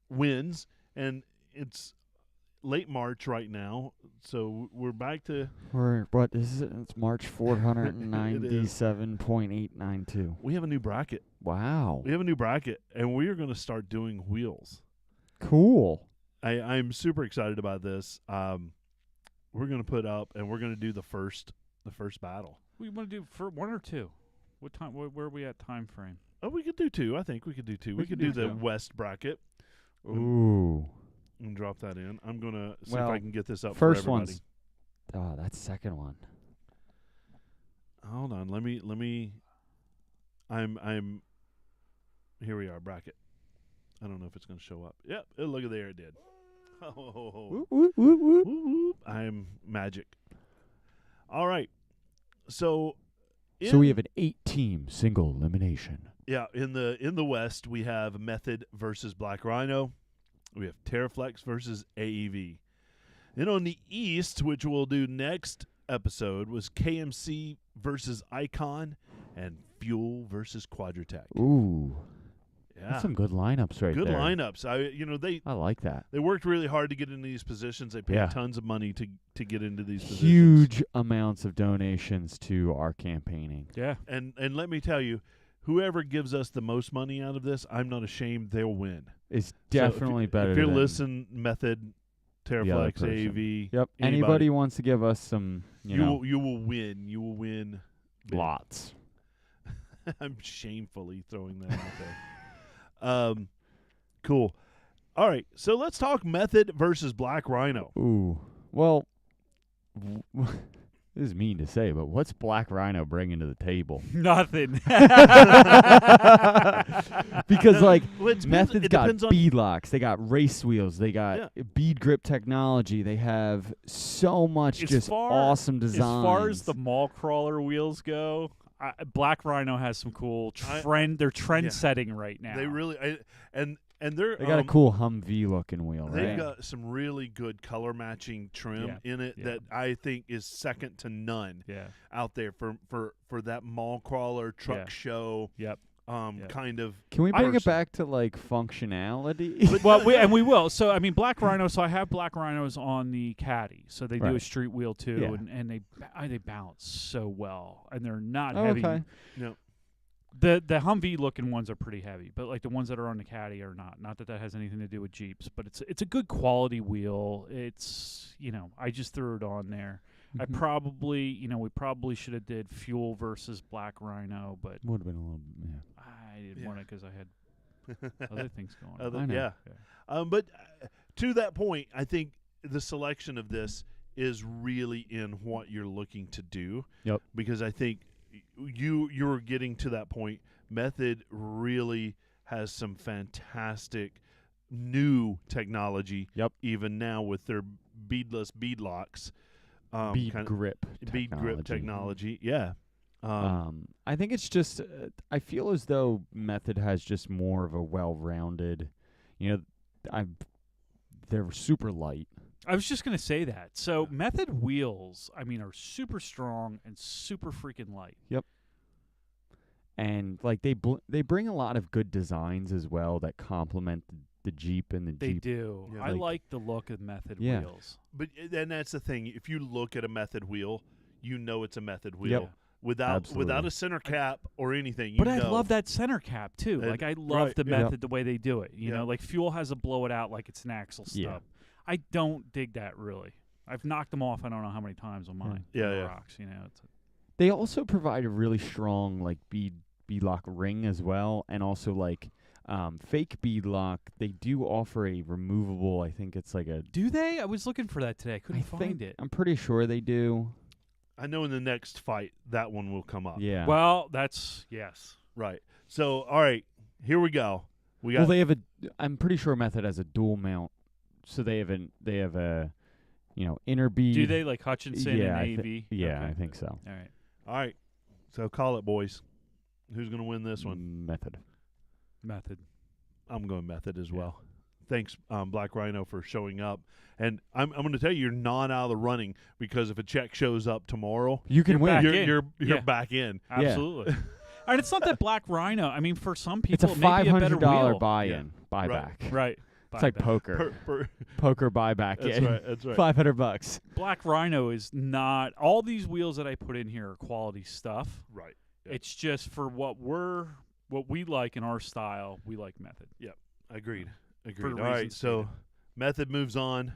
wins, and it's late March right now, so we're back to what is it? It's March 497.892. We have a new bracket. Wow. We have a new bracket, and we are going to start doing wheels. Cool. I'm super excited about this. We're going to put up, and we're going to do the first battle. We want to do for 1 or 2. What time? Where are we at time frame? Oh, we could do 2. I think we could do 2. We could do the West bracket. Ooh. And drop that in. I'm going to see if I can get this up first for everybody. That's second one. Hold on. Let me. here we are, bracket. I don't know if it's going to show up. Yep, look at there, it did. Oh, Whoop, whoop, whoop, whoop. whoop, whoop. I'm magic. All right. So We have an 8-team single elimination. Yeah, in the West, we have Method versus Black Rhino. We have Terraflex versus AEV. Then on the East, which we'll do next episode, was KMC versus Icon and Fuel versus Quadratech. Ooh. Yeah. That's some good lineups right Good there. lineups. I like that. They worked really hard to get into these positions. They paid Yeah. tons of money to get into these positions. Huge amounts of donations to our campaigning. Yeah. And let me tell you, whoever gives us the most money out of this, I'm not ashamed, they'll win. It's definitely better If you're than listening, Method, Terraflex, person. AAV. Yep. Anybody wants to give us some, You will win. You will win. big. lots. I'm shamefully throwing that out there. Cool. All right, so let's talk Method versus Black Rhino. Ooh. Well, this is mean to say, but what's Black Rhino bringing to the table? Nothing. Because, like, Well, it depends- Method's it got depends on- bead locks. They got race wheels. They got bead grip technology. They have so much awesome designs. As far as the mall crawler wheels go, Black Rhino has some cool trend. They're trend setting right now. They really and they're They got a cool Humvee looking wheel, right? They've got some really good color matching trim in it that I think is second to none out there for that mall crawler truck show. Yep. Kind of. Can we bring it person. back to like functionality? Well, we will. So I mean, Black Rhino. So I have Black Rhinos on the Caddy. So they do a street wheel too, and they balance so well, and they're not heavy. Okay. No. The Humvee looking ones are pretty heavy, but like the ones that are on the Caddy are not. Not that has anything to do with Jeeps, but it's a good quality wheel. It's I just threw it on there. I probably we probably should have did Fuel versus Black Rhino, but would have been a little. Yeah. I didn't want it because I had other things going on. I know. But to that point, I think the selection of this is really in what you're looking to do. Yep. Because I think you're getting to that point. Method really has some fantastic new technology. Yep. Even now with their beadless bead locks. Bead grip technology. Yeah. I think it's just I feel as though Method has just more of a well-rounded, they're super light. I was just gonna say that. So Method wheels, I mean, are super strong and super freaking light. Yep. And like they bring a lot of good designs as well that complement the Jeep and the They Jeep. do. Yeah. I like the look of Method wheels. But and that's the thing. If you look at a Method wheel, you know it's a Method wheel. Yep. Without a center cap or anything. But I love that center cap too. And- Like I love the yeah. Method the way they do it. You know, like Fuel has a blow it out like it's an axle stub. Yeah. I don't dig that really. I've knocked them off I don't know how many times on mine. Yeah, on the yeah. rocks, it's They also provide a really strong like bead lock ring as well, and also like fake bead lock. They do offer a removable. I think it's like a. Do they? I was looking for that today. I couldn't find it. I'm pretty sure they do. I know in the next fight that one will come up. Yeah. Well, that's yes. Right. So all right, here we go. We got. Well, they have a. I'm pretty sure Method has a dual mount, so they have a inner bead. Do they like Hutchinson Yeah, and AV? Yeah, Okay. I think so. All right. all right. So call it, boys. Who's going to win this one? Method. Method. I'm going Method as well. Thanks, Black Rhino, for showing up. And I'm going to tell you, you're not out of the running because if a check shows up tomorrow, You can win. back you're in. you're back in. Absolutely. And it's not that Black Rhino. I mean, for some people, It's a it may be a better $500 wheel. buy-in, Right. buyback. Right. It's like Buyback. poker. Poker buyback. That's in. right. That's right. $500. Black Rhino is not. All these wheels that I put in here are quality stuff. Right. Yep. It's just for what we like in our style. We like Method. Agreed. For All right. reasons So stated. Method moves on.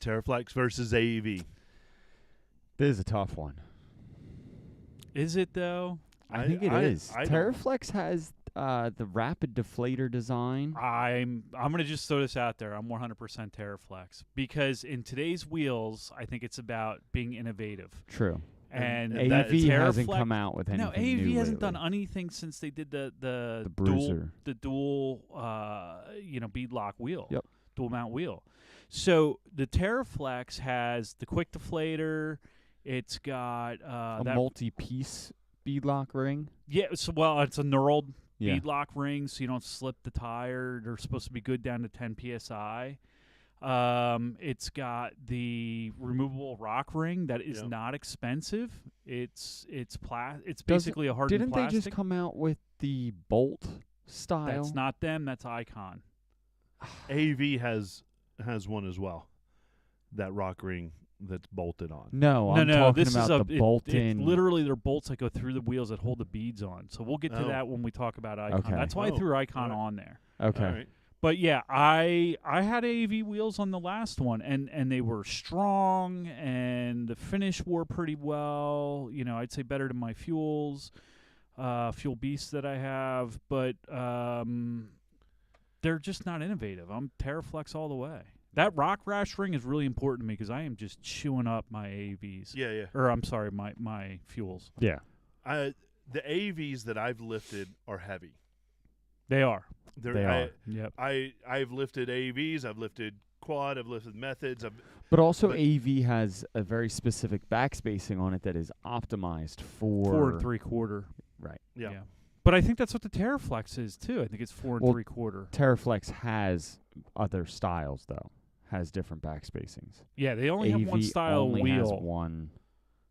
Terraflex versus AEV. This is a tough one. Is it though? I think it is. I don't- Terraflex has the rapid deflator design. I'm gonna just throw this out there. I'm 100% Terraflex because in today's wheels, I think it's about being innovative. True. And And that AV hasn't Terraflex- come out with anything No, AV new hasn't lately. done anything since they did the The dual Bruiser. bead lock wheel. Yep. Dual mount wheel. So the Terraflex has the quick deflator. It's got A that multi-piece beadlock ring. it's a knurled Yeah. bead lock ring, so you don't slip the tire. They're supposed to be good down to 10 psi. It's got the removable rock ring that is Yep. not expensive. It's basically a hardened Didn't plastic. they just come out with the bolt style? That's not them. That's Icon. AV has one as well. That rock ring that's bolted on. No, I'm talking this about is the bolt-in. It's literally they're bolts that go through the wheels that hold the beads on. So we'll get to Oh. that when we talk about Icon. Okay. That's why I Oh, threw Icon alright. on there. Okay. All right. But yeah, I had AV wheels on the last one, and they were strong, and the finish wore pretty well. You know, I'd say better than my Fuel Beasts that I have, but they're just not innovative. I'm Terraflex all the way. That rock rash ring is really important to me because I am just chewing up my AVs. Yeah. Or I'm sorry, my Fuels. Yeah. The AVs that I've lifted are heavy. They are. They are. Yep. I've lifted AVs. I've lifted quad. I've lifted methods. But also But- AV has a very specific backspacing on it that is optimized for 4 3/4. Right. Yeah. But I think that's what the Terraflex is too. I think it's 4 Well, 3/4. Terraflex has other styles though. Has different backspacings. Yeah, they only AV have one style only wheel. has one.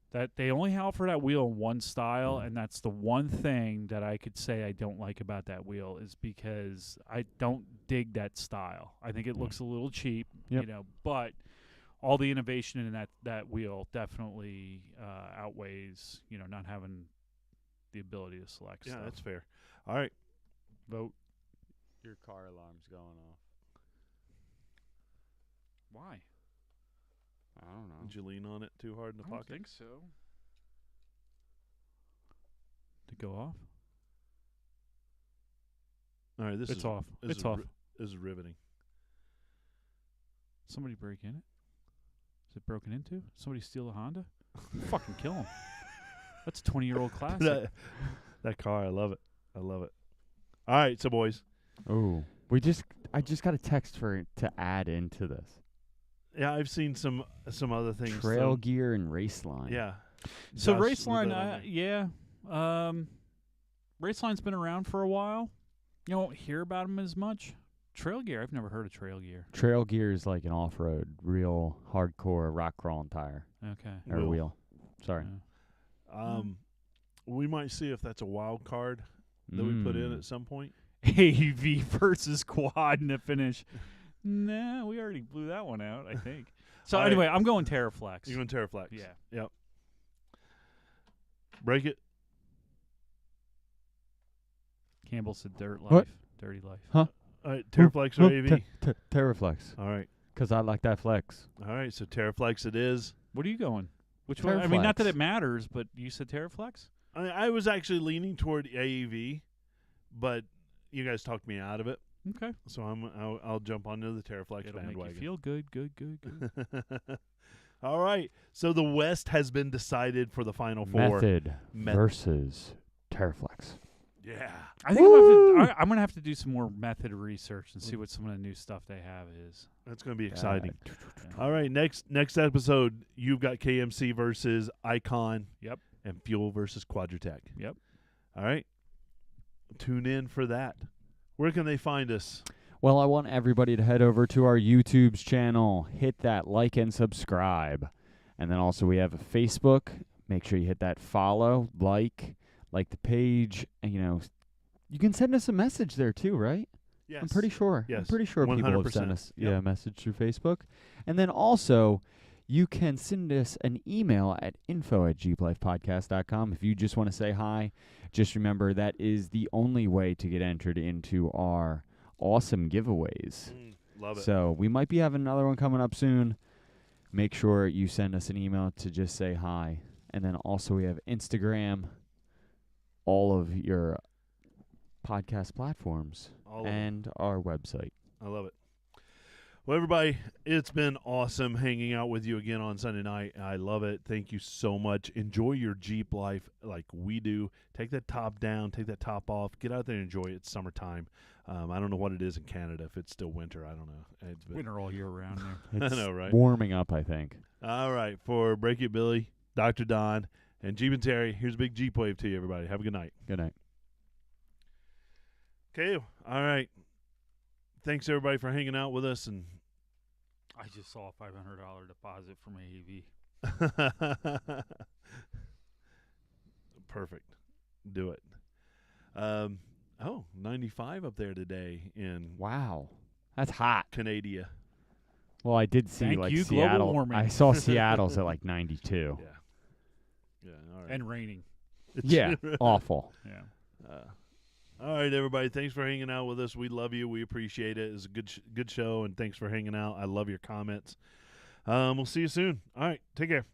That they only offer that wheel in one style, Mm. and that's the one thing that I could say I don't like about that wheel is because I don't dig that style. I think it looks a little cheap, Yep. you know, but all the innovation in that wheel definitely outweighs, you know, not having the ability to select Yeah, stuff. that's fair. All right. Vote. Your car alarm's going off. Why? I don't know. Did you lean on it too hard in the I don't pocket? think so. To go off? All right. This It's is off. This It's is off. This is riveting. Somebody break in it? Is it broken into? Somebody steal a Honda? Fucking kill him. That's a 20-year-old classic. That car, I love it. I love it. All right, so boys. Oh, I just got a text for it to add into this. Yeah, I've seen some other things. Trail gear and race line. Yeah. So Josh Raceline, threw that on there. yeah. Raceline's been around for a while. You don't hear about them as much. Trail gear, I've never heard of trail gear. Trail gear is like an off-road, real hardcore rock crawling tire Okay. or wheel. Sorry. Yeah. We might see if that's a wild card that we put in at some point. AV versus quad in the finish. Nah, we already blew that one out, I think. So All right. anyway, I'm going Terraflex. You're going Terraflex. Yeah. Yep. Break it. Campbell said dirt life. What? Dirty life. All right, Terraflex or AV? Terraflex. All right. Because I like that flex. All right, so Terraflex it is. What are you going? Which one? I mean, not that Terraflex. it matters, but you said Terraflex? I was actually leaning toward AEV, but you guys talked me out of it. Okay. So I'll jump onto the Terraflex It'll make bandwagon. you feel good. All right. So the West has been decided for the Final Four. Method versus Terraflex. Yeah. I think I'm going to have to do some more method research and see what some of the new stuff they have is. That's going to be exciting. Yeah. All right. Next episode, you've got KMC versus Icon. Yep. And Fuel versus Quadratech. Yep. All right. Tune in for that. Where can they find us? Well, I want everybody to head over to our YouTube's channel, hit that like and subscribe. And then also we have a Facebook. Make sure you hit that follow, like the page. And, you can send us a message there too, right? Yes. I'm pretty sure. Yes. I'm pretty sure people have 100%. sent us Yep. a message through Facebook. And then also, you can send us an email at info@jeeplifepodcast.com if you just want to say hi. Just remember that is the only way to get entered into our awesome giveaways. Love it. So we might be having another one coming up soon. Make sure you send us an email to just say hi. And then also we have Instagram, all of your podcast platforms, All of them. and our website. I love it. Well, everybody, it's been awesome hanging out with you again on Sunday night. I love it. Thank you so much. Enjoy your Jeep life like we do. Take that top down. Take that top off. Get out there and enjoy it. It's summertime. I don't know what it is in Canada. If it's still winter, I don't know. It's been, Winter all year round there. It's I know, right? warming up, I think. All right. For Break It Billy, Dr. Don, and Jeep and Terry, here's a big Jeep wave to you, everybody. Have a good night. Good night. Okay. All right. Thanks, everybody, for hanging out with us. And I just saw a $500 deposit from AEV. Perfect. Do it. 95 up there today in Wow. That's hot. Canada. Well, I did see Thank like you, global Seattle. warming. I saw Seattle's at like 92. Yeah. Yeah. All right. And raining. Yeah, awful. Yeah. All right, everybody. Thanks for hanging out with us. We love you. We appreciate it. It's a good show, and thanks for hanging out. I love your comments. We'll see you soon. All right. Take care.